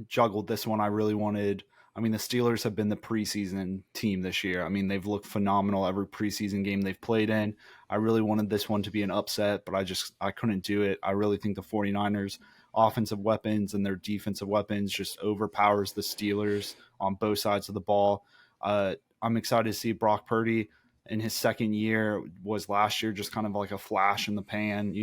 juggled this one. The Steelers have been the preseason team this year. They've looked phenomenal every preseason game they've played in. I really wanted this one to be an upset, but I couldn't do it. I really think the 49ers offensive weapons and their defensive weapons just overpowers the Steelers on both sides of the ball. I'm excited to see Brock Purdy in his second year. Was last year just kind of like a flash in the pan,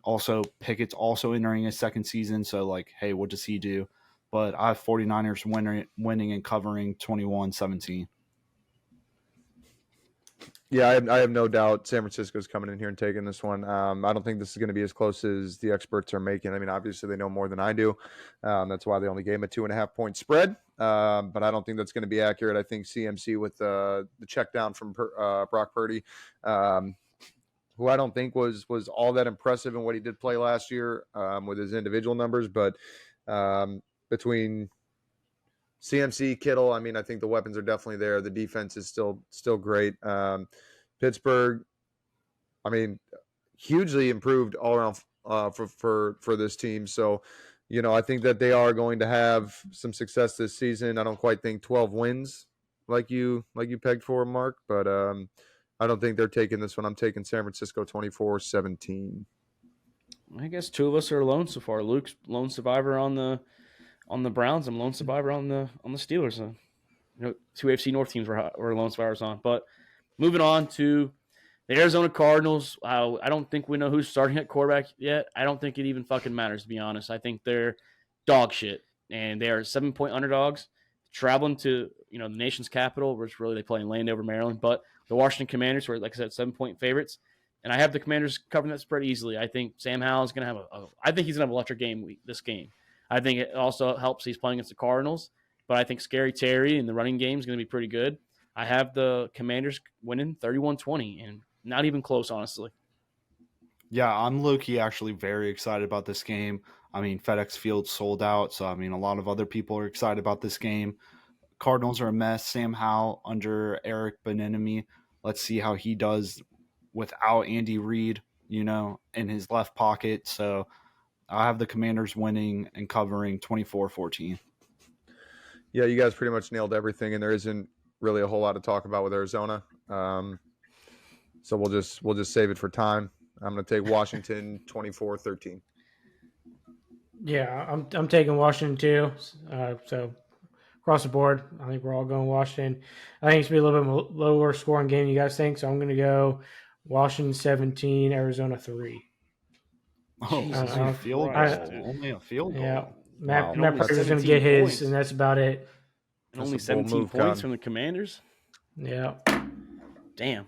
Also, Pickett's also entering his second season, so hey, what does he do? But I have 49ers winning and covering 21-17. Yeah, I have no doubt San Francisco's coming in here and taking this one. I don't think this is going to be as close as the experts are making. I mean, obviously they know more than I do. That's why they only gave him a 2.5-point spread. But I don't think that's going to be accurate. I think CMC with the check down from Brock Purdy, who I don't think was all that impressive in what he did play last year with his individual numbers. But between CMC, Kittle, I mean, I think the weapons are definitely there. The defense is still great. Pittsburgh, I mean, hugely improved all around for this team. So, I think that they are going to have some success this season. I don't quite think 12 wins like you pegged for, Mark, but I don't think they're taking this one. I'm taking San Francisco 24-17. I guess two of us are alone so far. Luke's lone survivor on the Browns. I'm lone survivor on the Steelers. Two AFC North teams were lone survivors on. But moving on to the Arizona Cardinals. I don't think we know who's starting at quarterback yet. I don't think it even fucking matters, to be honest. I think they're dog shit, and they are 7-point underdogs traveling to the nation's capital, which really they play in Landover, Maryland. But the Washington Commanders were, like I said, 7-point favorites. And I have the Commanders covering that spread easily. I think Sam Howell is going to have I think he's going to have an electric game this game. I think it also helps he's playing against the Cardinals. But I think Scary Terry in the running game is going to be pretty good. I have the Commanders winning 31-20, and not even close, honestly. Yeah, I'm low-key actually very excited about this game. I mean, FedEx Field sold out, so I mean, a lot of other people are excited about this game. Cardinals are a mess. Sam Howell under Eric Bieniemy. Let's see how he does without Andy Reid, in his left pocket. So I have the Commanders winning and covering 24-14. Yeah, you guys pretty much nailed everything, and there isn't really a whole lot to talk about with Arizona. So we'll just save it for time. I'm going to take Washington 24-13. Yeah, I'm taking Washington too. So across the board, I think we're all going Washington. I think it's going to be a little bit lower scoring game, you guys think? So I'm going to go Washington 17, Arizona 3. Oh, Jesus only a field Christ, goal. dude. Only a field goal. Yeah, Wow. Matt Parker's going to 17 get his, points. and that's about it. And only That's a bold 17 move, points Con. from the Commanders? Yeah. Damn.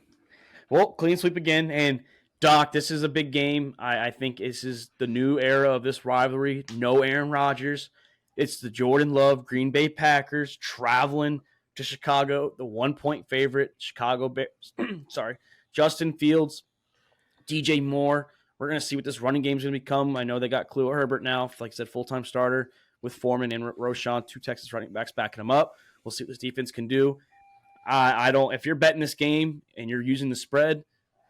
Well, clean sweep again. And, Doc, this is a big game. I think this is the new era of this rivalry. No Aaron Rodgers. It's the Jordan Love Green Bay Packers traveling to Chicago, the 1-point favorite, Chicago Bears. Sorry. Justin Fields, DJ Moore. We're going to see what this running game is going to become. I know they got Khalil Herbert now, like I said, full-time starter with Foreman and Roschon, two Texas running backs backing him up. We'll see what this defense can do. I don't. If you're betting this game and you're using the spread,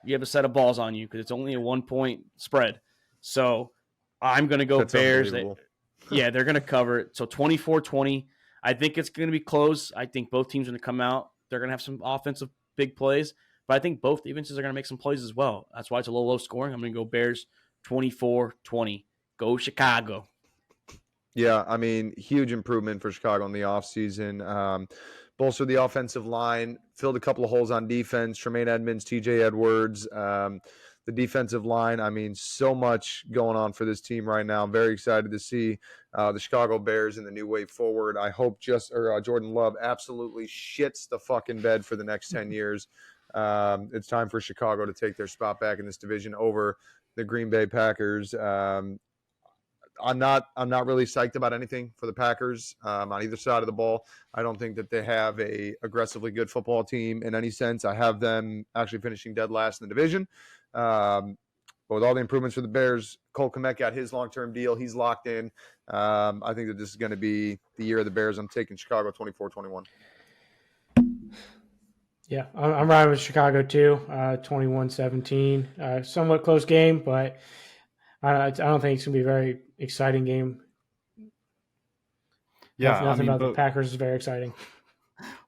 you have a set of balls on you because it's only a 1-point spread. So I'm going to go That's Bears. unbelievable. They're going to cover it. So 24-20. I think it's going to be close. I think both teams are going to come out. They're going to have some offensive big plays. But I think both defenses are going to make some plays as well. That's why it's a little low scoring. I'm going to go Bears 24-20. Go Chicago. Yeah, I mean, huge improvement for Chicago in the offseason. Bolstered the offensive line, filled a couple of holes on defense. Tremaine Edmonds, TJ Edwards, the defensive line. I mean, so much going on for this team right now. I'm very excited to see the Chicago Bears in the new way forward. I hope Jordan Love absolutely shits the fucking bed for the next 10 years. It's time for Chicago to take their spot back in this division over the Green Bay Packers. I'm not really psyched about anything for the Packers on either side of the ball. I don't think that they have a aggressively good football team in any sense. I have them actually finishing dead last in the division. But with all the improvements for the Bears, Cole Kmet got his long-term deal. He's locked in. I think that this is going to be the year of the Bears. I'm taking Chicago 24-21. Yeah, I'm riding with Chicago too, 21-17. Somewhat close game, but I don't think it's going to be a very exciting game. Yeah, Nothing about the Packers is very exciting.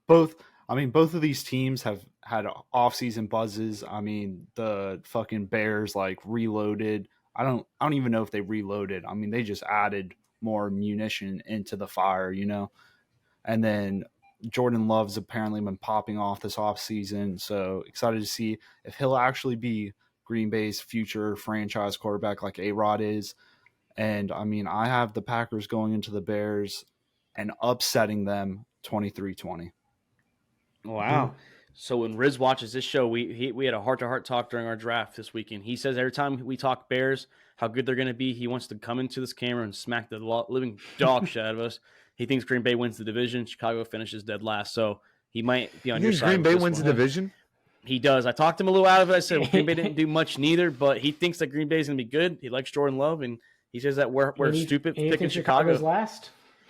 Both of these teams have had off-season buzzes. I mean, the fucking Bears reloaded. I don't even know if they reloaded. I mean, they just added more munition into the fire, And then Jordan Love's apparently been popping off this offseason, so excited to see if he'll actually be Green Bay's future franchise quarterback like A-Rod is. And, I mean, I have the Packers going into the Bears and upsetting them 23-20. Wow. So when Riz watches this show, we had a heart-to-heart talk during our draft this weekend. He says every time we talk Bears, how good they're going to be, he wants to come into this camera and smack the living dog shit out of us. He thinks Green Bay wins the division. Chicago finishes dead last. So he might be on your side. Green Bay wins the division? He does. I talked him a little out of it. I said, well, Green Bay didn't do much neither, but he thinks that Green Bay is going to be good. He likes Jordan Love, and he says that we're stupid picking Chicago. Last?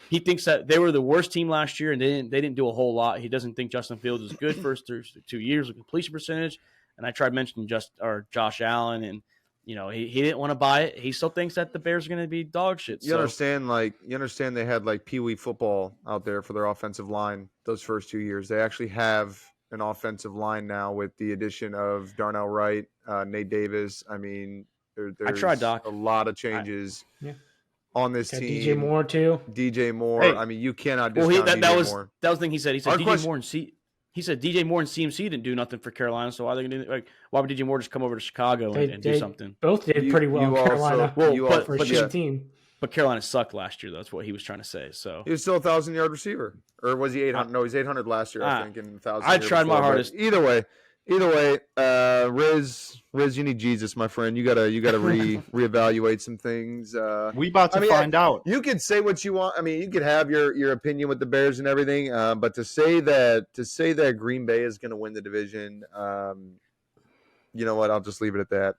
He thinks that they were the worst team last year, and they didn't do a whole lot. He doesn't think Justin Fields is good first 2 years with completion percentage. And I tried mentioning Josh Allen, and he didn't want to buy it. He still thinks that the Bears are going to be dog shit. You understand they had like Pee Wee football out there for their offensive line those first 2 years. They actually have an offensive line now with the addition of Darnell Wright, Nate Davis. I mean, there's a lot of changes. On this team. DJ Moore, too. DJ Moore. Hey. I mean, you cannot discount DJ Moore. That was the thing he said. He said DJ Moore and CMC didn't do nothing for Carolina, so why would DJ Moore just come over to Chicago and do something? Both did pretty well in Carolina. Team. But Carolina sucked last year. That's what he was trying to say. So he was still a 1,000-yard receiver. Or was he 800? No, he's 800 last year, I think, in 1,000. I tried my hardest. Either way, Riz, you need Jesus, my friend. You gotta reevaluate some things. We about to find out. You could say what you want. I mean, you could have your opinion with the Bears and everything. But to say that Green Bay is going to win the division, you know what? I'll just leave it at that.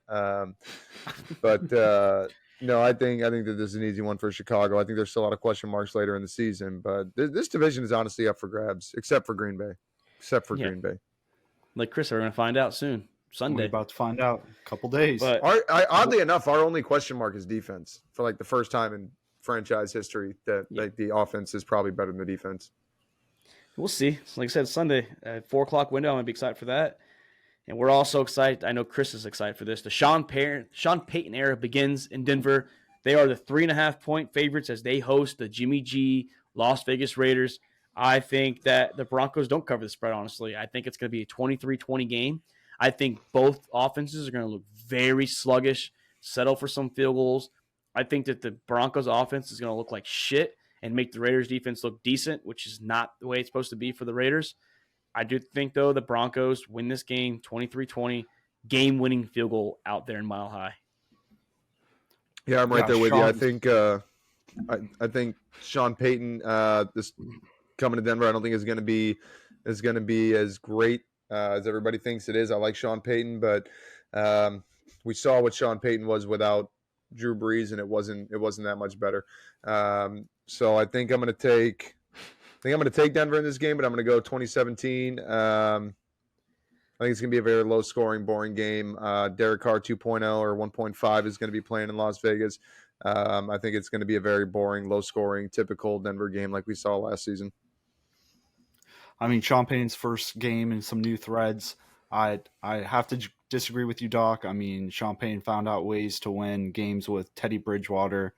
No, I think that this is an easy one for Chicago. I think there's still a lot of question marks later in the season, but this division is honestly up for grabs, except for Green Bay. Green Bay. Like Chris, we're going to find out soon. Sunday. We're about to find out. A couple days. But oddly enough, our only question mark is defense. For like the first time in franchise history that like the offense is probably better than the defense. We'll see. Like I said, Sunday at 4:00 window. I'm going to be excited for that. And we're also excited. I know Chris is excited for this. The Sean Payton era begins in Denver. They are the 3.5-point favorites as they host the Jimmy G Las Vegas Raiders. I think that the Broncos don't cover the spread, honestly. I think it's going to be a 23-20 game. I think both offenses are going to look very sluggish, settle for some field goals. I think that the Broncos offense is going to look like shit and make the Raiders defense look decent, which is not the way it's supposed to be for the Raiders. I do think, though, the Broncos win this game 23-20, game-winning field goal out there in Mile High. Yeah, I'm right there with you. I think Sean Payton, this coming to Denver, I don't think is going to be as great as everybody thinks it is. I like Sean Payton, but we saw what Sean Payton was without Drew Brees, and it wasn't that much better. So I think I'm going to take Denver in this game, but I'm going to go 2017. I think it's going to be a very low-scoring, boring game. Derek Carr 2.0 or 1.5 is going to be playing in Las Vegas. I think it's going to be a very boring, low-scoring, typical Denver game like we saw last season. I mean, Sean Payton's first game and some new threads. I have to disagree with you, Doc. I mean, Sean Payton found out ways to win games with Teddy Bridgewater,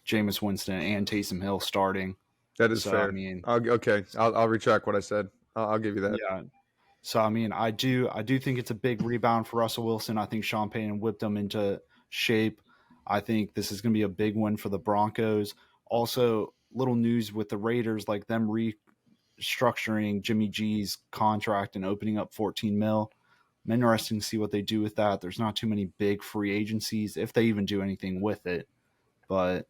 Jameis Winston, and Taysom Hill starting. That is fair. I mean, I'll retract what I said. I'll give you that. Yeah. So I mean, I do think it's a big rebound for Russell Wilson. I think Sean Payton whipped him into shape. I think this is going to be a big win for the Broncos. Also, little news with the Raiders, like them restructuring Jimmy G's contract and opening up $14 million. I'm interested to see what they do with that. There's not too many big free agencies, if they even do anything with it. But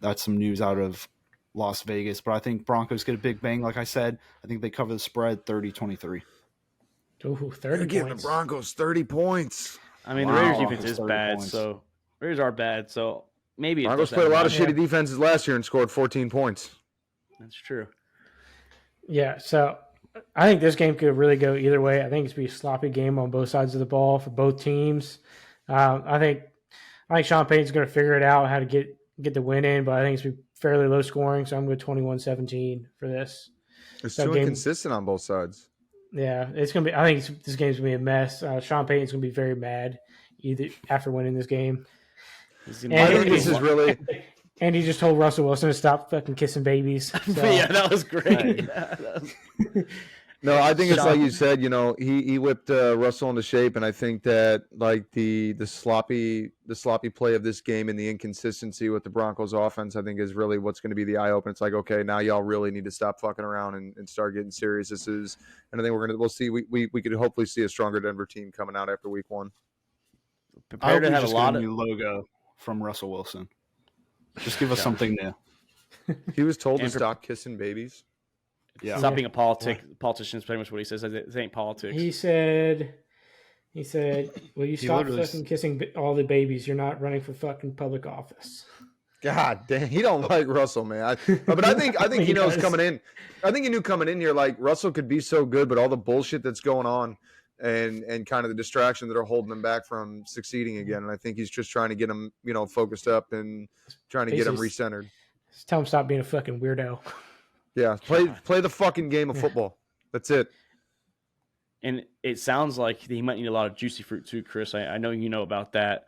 that's some news out of Las Vegas. But I think Broncos get a big bang. Like I said, I think they cover the spread 30-23. Ooh, 30 They're giving the Broncos 30 points. I mean, the Raiders defense is bad, so Raiders are bad. So maybe Broncos played a lot of shitty defenses last year and scored 14 points. That's true. Yeah, so I think this game could really go either way. I think it's going to be a sloppy game on both sides of the ball for both teams. I think Sean Payton's going to figure it out how to get the win in, but I think it's going to be fairly low scoring, so I'm going to 21-17 for this. It's too inconsistent on both sides. Yeah, it's going to be. I think this game's going to be a mess. Sean Payton's going to be very mad either after winning this game. And he just told Russell Wilson to stop fucking kissing babies. So. Yeah, that was great. No, I think it's like you said. He whipped Russell into shape, and I think that like the sloppy play of this game and the inconsistency with the Broncos offense, I think is really what's going to be the eye opener. It's like, okay, now y'all really need to stop fucking around and start getting serious. And I think we'll see. We could hopefully see a stronger Denver team coming out after week 1. Prepare to have a lot of new logo from Russell Wilson. Just give us something new. He was told to stop kissing babies. Yeah. Stop being a politician is pretty much what he says. It ain't politics. He said, will you stop fucking kissing all the babies? You're not running for fucking public office. God damn, he don't like Russell, man. But I think he knows coming in. I think he knew coming in here, like Russell could be so good, but all the bullshit that's going on and kind of the distraction that are holding him back from succeeding again. And I think he's just trying to get him, focused up and trying to get him recentered. Just tell him stop being a fucking weirdo. Yeah, play the fucking game of football. That's it. And it sounds like he might need a lot of juicy fruit too, Chris. I know you know about that,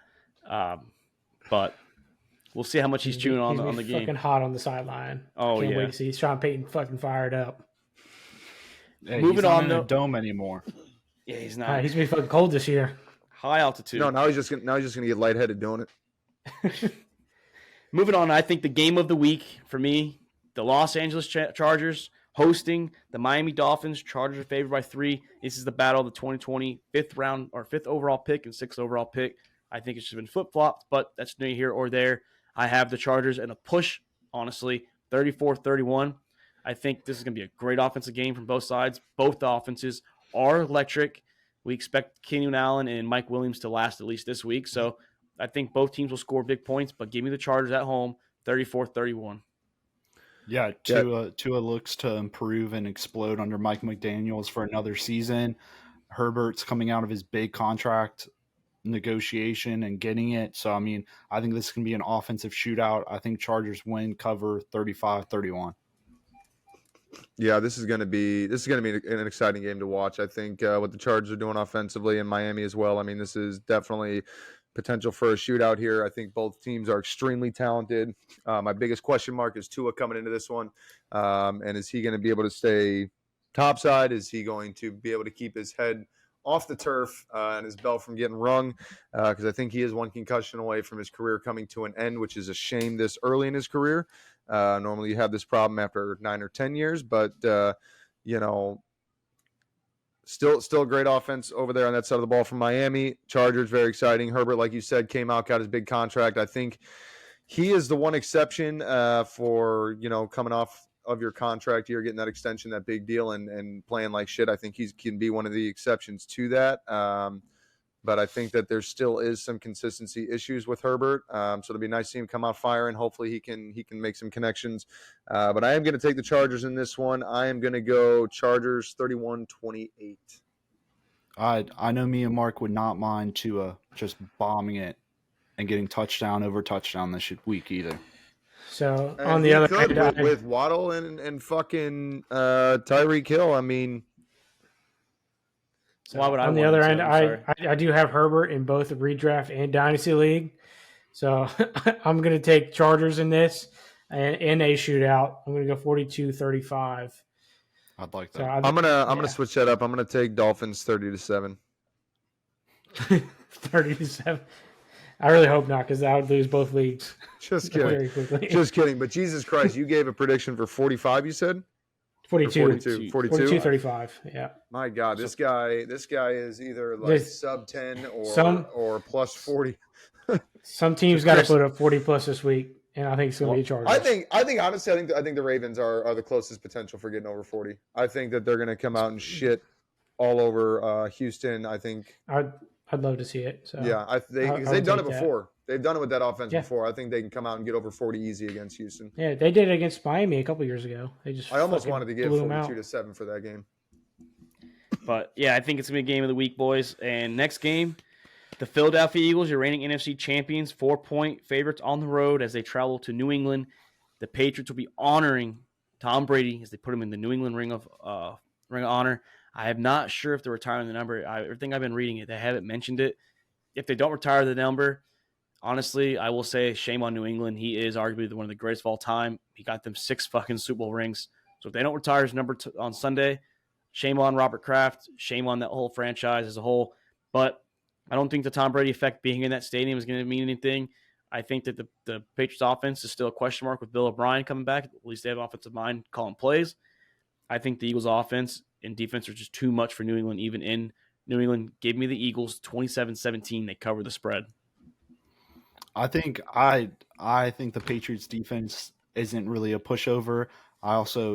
but we'll see how much he's chewing on the game. Fucking hot on the sideline. Oh, Can't wait to see. He's Sean Payton fucking fired up. Hey, moving on, in a dome anymore. Yeah, he's not. He's gonna be fucking cold this year. High altitude. No, now he's just gonna get lightheaded doing it. Moving on, I think the game of the week for me, the Los Angeles Chargers hosting the Miami Dolphins. Chargers are favored by 3. This is the battle of the 2020 fifth overall pick and 6th overall pick. I think it's just been flip-flopped, but that's neither here or there. I have the Chargers in a push, honestly, 34-31. I think this is going to be a great offensive game from both sides. Both offenses are electric. We expect Keenan Allen and Mike Williams to last at least this week. So I think both teams will score big points, but give me the Chargers at home, 34-31. Yeah, Tua looks to improve and explode under Mike McDaniels for another season. Herbert's coming out of his big contract negotiation and getting it. So, I mean, I think this can be an offensive shootout. I think Chargers win, cover 35-31. Yeah, this is going to be an exciting game to watch. I think what the Chargers are doing offensively in Miami as well. I mean, this is definitely potential for a shootout here. I think both teams are extremely talented. My biggest question mark is Tua coming into this one. And is he going to be able to stay topside? Is he going to be able to keep his head off the turf and his belt from getting rung? Because I think he is one concussion away from his career coming to an end, which is a shame this early in his career. Normally you have this problem after 9 or 10 years, but still a great offense over there on that side of the ball from Miami. Chargers, very exciting. Herbert, like you said, came out, got his big contract. I think he is the one exception for, coming off of your contract year, getting that extension, that big deal, and playing like shit. I think he can be one of the exceptions to that. But I think that there still is some consistency issues with Herbert. So it'll be nice to see him come out firing. Hopefully he can make some connections. But I am going to take the Chargers in this one. I am going to go Chargers 31-28. I know me and Mark would not mind Tua just bombing it and getting touchdown over touchdown this week either. So on the other end, with Waddle and fucking Tyreek Hill, I mean. So why would on the other end, I do have Herbert in both the redraft and dynasty league, so I'm going to take Chargers in this and in a shootout. I'm going to go 42-35. I'd like that. So I'm gonna switch that up. I'm gonna take Dolphins 30-7. 30-7. I really hope not, because I would lose both leagues. Just kidding. Very quickly. Just kidding. But Jesus Christ, you gave a prediction for 45. You said 42. 42-35. Yeah. My God, this guy is either like sub 10 or plus 40. Some teams got to put up 40 plus this week, and I think it's going to be a Chargers. I think honestly, I think the Ravens are the closest potential for getting over 40. I think that they're going to come out and shit all over Houston. I think I'd love to see it. So yeah, they've done it before. They've done it with that offense before. I think they can come out and get over 40 easy against Houston. Yeah, they did it against Miami a couple years ago. I almost wanted to give 42-7 for that game. But yeah, I think it's gonna be a game of the week, boys. And next game, the Philadelphia Eagles, your reigning NFC champions, 4-point favorites on the road as they travel to New England. The Patriots will be honoring Tom Brady as they put him in the New England Ring of Honor. I am not sure if they're retiring the number. Everything I've been reading they haven't mentioned it. If they don't retire the number, honestly, I will say shame on New England. He is arguably one of the greatest of all time. He got them 6 fucking Super Bowl rings. So if they don't retire his number on Sunday, Shame on Robert Kraft. Shame on that whole franchise as a whole. But I don't think the Tom Brady effect being in that stadium is going to mean anything. I think that the Patriots offense is still a question mark with Bill O'Brien coming back. At least they have offensive mind calling plays. I think the Eagles offense and defense are just too much for New England, even in New England. Gave me the Eagles 27-17. They cover the spread. I think the Patriots defense isn't really a pushover.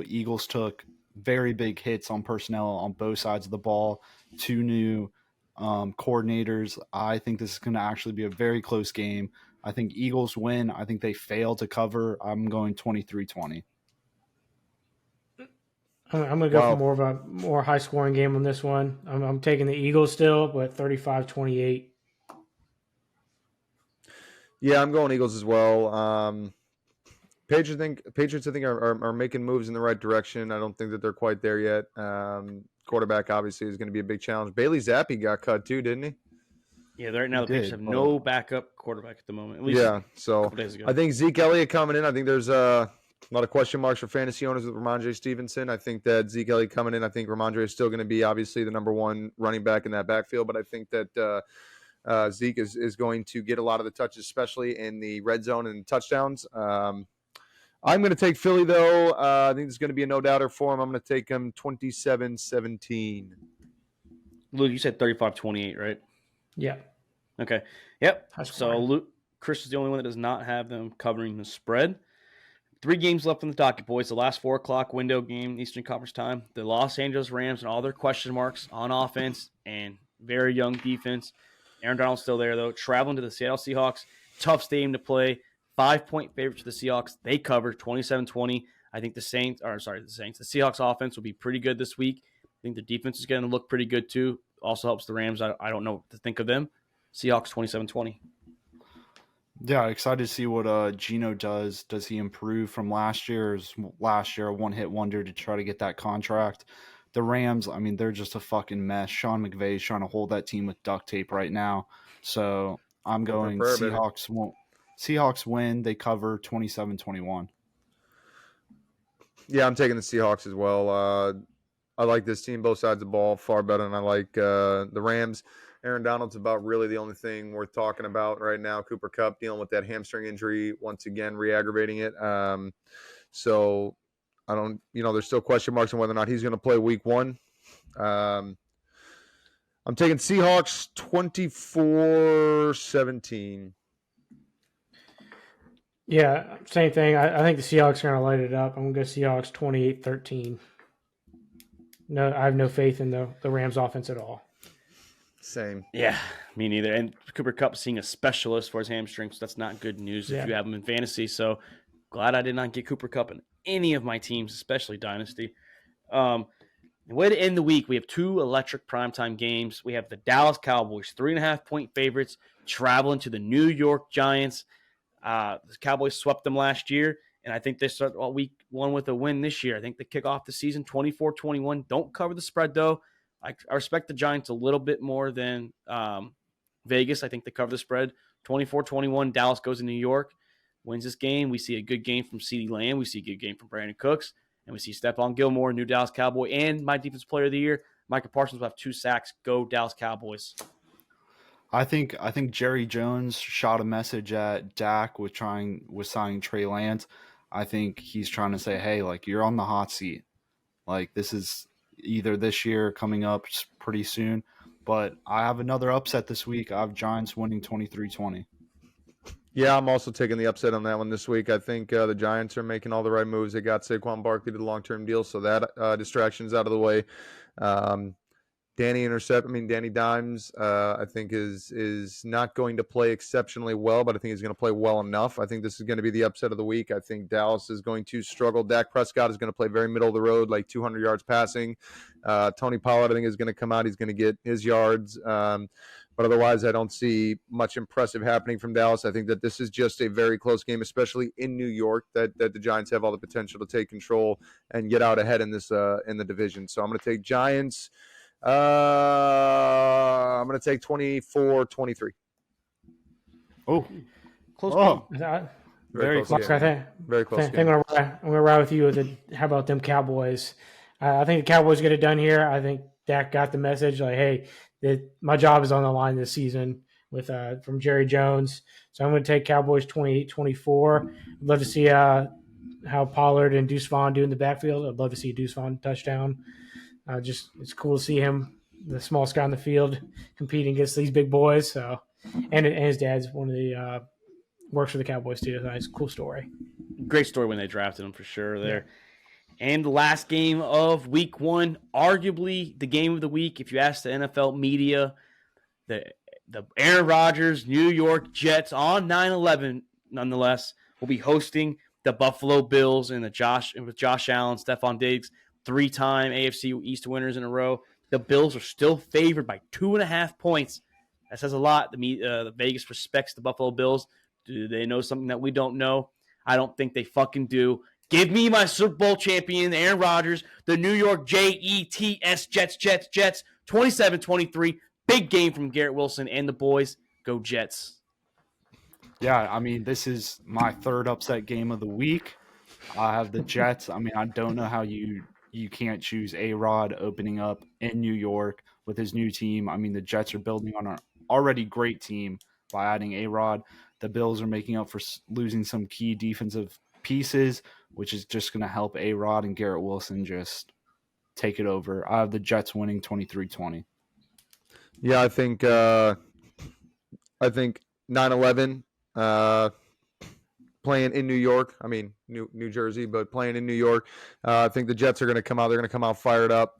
Eagles took very big hits on personnel on both sides of the ball. 2 new coordinators. I think this is going to actually be a very close game. I think Eagles win. I think they fail to cover. I'm going 23-20. I'm going to go for more high scoring game on this one. I'm taking the Eagles still, but 35-28. Yeah, I'm going Eagles as well. Patriots I think are making moves in the right direction. I don't think that they're quite there yet. Quarterback obviously is going to be a big challenge. Bailey Zappi got cut too, didn't he? Yeah, right now the Patriots have no backup quarterback at the moment. At least so a couple days ago. I think Zeke Elliott coming in. I think there's a lot of question marks for fantasy owners with Ramondre Stevenson. I think that Zeke Elliott coming in. I think Ramondre is still going to be obviously the number 1 running back in that backfield, but I think that Zeke is going to get a lot of the touches, especially in the red zone and touchdowns. I'm going to take Philly, though. I think it's going to be a no-doubter for him. I'm going to take him 27-17. Luke, you said 35-28, right? Yeah. Okay. Yep. So Luke, Chris is the only one that does not have them covering the spread. 3 games left on the docket, boys. The last 4 o'clock window game, Eastern Conference time. The Los Angeles Rams and all their question marks on offense and very young defense. Aaron Donald's still there, though. Traveling to the Seattle Seahawks. Tough stadium to play. 5-point favorite to the Seahawks. They cover 27-20. I think the Seahawks offense will be pretty good this week. I think the defense is going to look pretty good, too. Also helps the Rams. I don't know what to think of them. Seahawks 27-20. Yeah, excited to see what Geno does. Does he improve from last year? Last year a one-hit wonder to try to get that contract? The Rams, I mean, they're just a fucking mess. Sean McVay is trying to hold that team with duct tape right now. So I'm going Seahawks win. They cover 27-21. Yeah, I'm taking the Seahawks as well. I like this team, both sides of the ball, far better than I like the Rams. Aaron Donald's about really the only thing worth talking about right now. Cooper Kupp dealing with that hamstring injury, once again, re-aggravating it. So I don't, there's still question marks on whether or not he's going to play week 1. I'm taking Seahawks 24-17. Yeah, same thing. I think the Seahawks are going to light it up. I'm going to go Seahawks 28-13. No, I have no faith in the Rams offense at all. Same. Yeah, me neither. And Cooper Kupp seeing a specialist for his hamstring, so that's not good news if you have him in fantasy. So glad I did not get Cooper Kupp in any of my teams, especially Dynasty. Way to end the week, we have 2 electric primetime games. We have the Dallas Cowboys, 3.5-point favorites, traveling to the New York Giants. The Cowboys swept them last year, and I think they start week 1 with a win this year. I think they kick off the season 24-21. Don't cover the spread, though. I respect the Giants a little bit more than Vegas. I think they cover the spread. 24-21, Dallas goes to New York, wins this game. We see a good game from CeeDee Lamb. We see a good game from Brandon Cooks. And we see Stephon Gilmore, new Dallas Cowboy, and my defensive player of the year, Micah Parsons, will have 2 sacks. Go Dallas Cowboys. I think Jerry Jones shot a message at Dak with signing Trey Lance. I think he's trying to say, hey, like, you're on the hot seat. Like, this is either this year coming up pretty soon. But I have another upset this week. I have Giants winning 23-20. Yeah, I'm also taking the upset on that one this week. I think the Giants are making all the right moves. They got Saquon Barkley to the long-term deal, so that distraction's out of the way. Danny Dimes, I think is not going to play exceptionally well, but I think he's going to play well enough. I think this is going to be the upset of the week. I think Dallas is going to struggle. Dak Prescott is going to play very middle of the road, like 200 yards passing. Tony Pollard, I think, is going to come out. He's going to get his yards. But otherwise, I don't see much impressive happening from Dallas. I think that this is just a very close game, especially in New York, that the Giants have all the potential to take control and get out ahead in this in the division. So I'm going to take Giants. I'm going to take 24-23. Oh, Close game. Very close. I think. Very close. I think I'm going to ride with you. How about them Cowboys? I think the Cowboys get it done here. I think Dak got the message like, hey, my job is on the line this season with from Jerry Jones. So I'm going to take Cowboys 28-24. I'd love to see how Pollard and Deuce Vaughn do in the backfield. I'd love to see Deuce Vaughn touchdown. It's cool to see him, the smallest guy on the field, competing against these big boys. So, and his dad's one of the works for the Cowboys too. So it's a cool story. Great story when they drafted him for sure there. Yeah. And the last game of week 1, arguably the game of the week. If you ask the NFL media, the Aaron Rodgers New York Jets on 9/11, nonetheless, will be hosting the Buffalo Bills and with Josh Allen, Stephon Diggs, 3-time AFC East winners in a row. The Bills are still favored by 2.5 points. That says a lot. The Vegas respects the Buffalo Bills. Do they know something that we don't know? I don't think they fucking do. Give me my Super Bowl champion, Aaron Rodgers, the New York Jets, Jets, 27-23. Big game from Garrett Wilson and the boys. Go Jets. Yeah, I mean, this is my third upset game of the week. I have the Jets. I mean, I don't know how you can't choose A-Rod opening up in New York with his new team. I mean, the Jets are building on an already great team by adding A-Rod. The Bills are making up for losing some key defensive pieces, which is just going to help A-Rod and Garrett Wilson just take it over. I have the Jets winning 23-20. Yeah, I think 9/11 playing in New York. I mean, New Jersey, but playing in New York. I think the Jets are going to come out. They're going to come out fired up,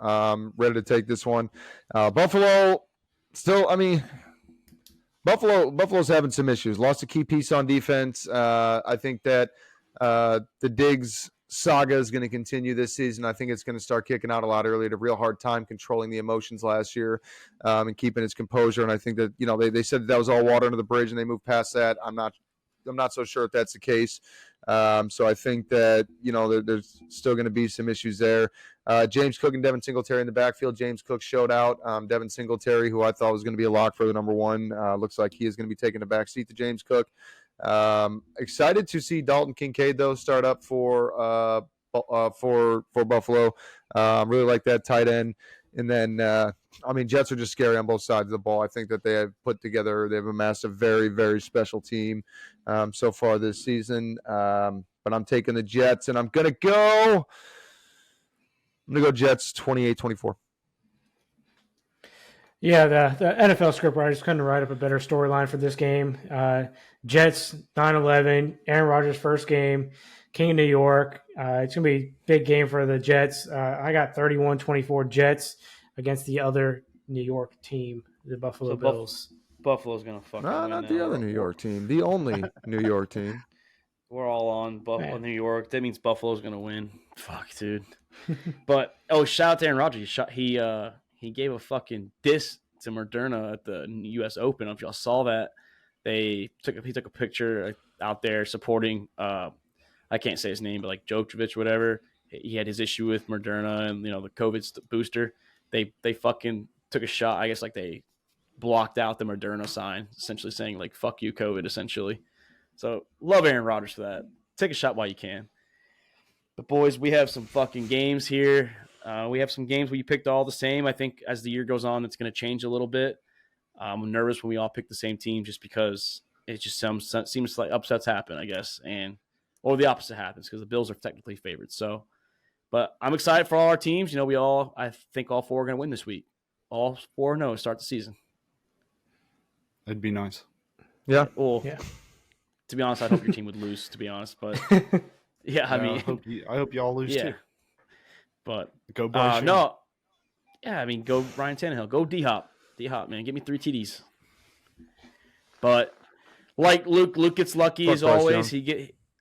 ready to take this one. Buffalo, still, I mean, Buffalo's having some issues. Lost a key piece on defense. I think that the Diggs saga is going to continue this season. I think it's going to start kicking out a lot earlier. Had a real hard time controlling the emotions last year and keeping his composure. And I think that, you know, they said that was all water under the bridge and they moved past that. I'm not so sure if that's the case. So I think that, you know, there's still going to be some issues there. James Cook and Devin Singletary in the backfield. James Cook showed out. Devin Singletary, who I thought was going to be a lock for the number 1, looks like he is going to be taking a back seat to James Cook. Excited to see Dalton Kincaid though start up for Buffalo. Really like that tight end. And then, I mean, Jets are just scary on both sides of the ball. I think that they have amassed a very, very special team so far this season. But I'm taking the Jets, and I'm going to go Jets 28-24. Yeah, the NFL scriptwriters couldn't write up a better storyline for this game. Jets 9/11, Aaron Rodgers' first game, King of New York. It's going to be a big game for the Jets. I got 31-24 Jets against the other New York team, the Buffalo Bills. Buffalo's going to fucking win. Not the other New York team. The only New York team. We're all on Buffalo, New York. That means Buffalo's going to win. Fuck, dude. But, shout out to Aaron Rodgers. He gave a fucking diss to Moderna at the U.S. Open. I don't know if y'all saw that. He took a picture out there supporting I can't say his name, but like Djokovic, whatever. He had his issue with Moderna and, you know, the COVID booster. They fucking took a shot. I guess like they blocked out the Moderna sign, essentially saying like "fuck you, COVID," essentially. So love Aaron Rodgers for that. Take a shot while you can. But boys, we have some fucking games here. We have some games where you picked all the same. I think as the year goes on, it's going to change a little bit. I'm nervous when we all pick the same team just because it just seems like upsets happen, I guess, or the opposite happens because the Bills are technically favored. So, but I'm excited for all our teams. You know, I think all 4 are going to win this week. All 4-0 start the season. It'd be nice. Yeah. Well, yeah. To be honest, I hope your team would lose, to be honest. But, yeah, I mean. I hope y'all lose too. But, go Bryce. No. Yeah, I mean, go Ryan Tannehill. Go D-Hop. D-Hop, man. Give me 3 TDs. But, like Luke gets lucky as always.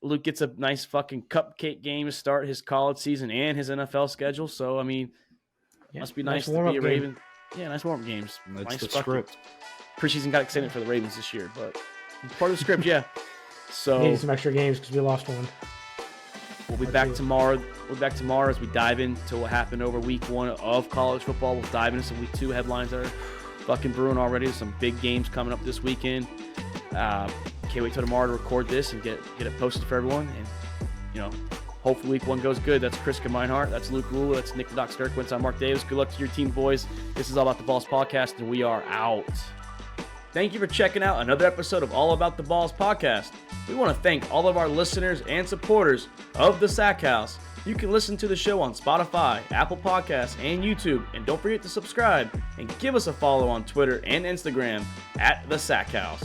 Luke gets a nice fucking cupcake game to start his college season and his NFL schedule. So, I mean, must be nice to be a Raven. Yeah, nice warm-up games. That's nice the script. Preseason got extended for the Ravens this year, but part of the script, yeah. So needed some extra games because we lost one. We'll be back tomorrow. We'll be back tomorrow as we dive into what happened over week 1 of college football. We'll dive into some week 2 headlines that are fucking brewing already. Some big games coming up this weekend. Can't wait till tomorrow to record this and get it posted for everyone. And, you know, Hopefully week 1 goes good. That's Chris Meinhardt. That's Luke Lula. That's Nick the Doc Skirkwitz. I'm Mark Davis. Good luck to your team, boys. This is All About the Balls podcast, and we are out. Thank you for checking out another episode of All About the Balls podcast. We want to thank all of our listeners and supporters of the Sack House. You can listen to the show on Spotify, Apple Podcasts, and YouTube. And don't forget to subscribe and give us a follow on Twitter and Instagram at the Sack House.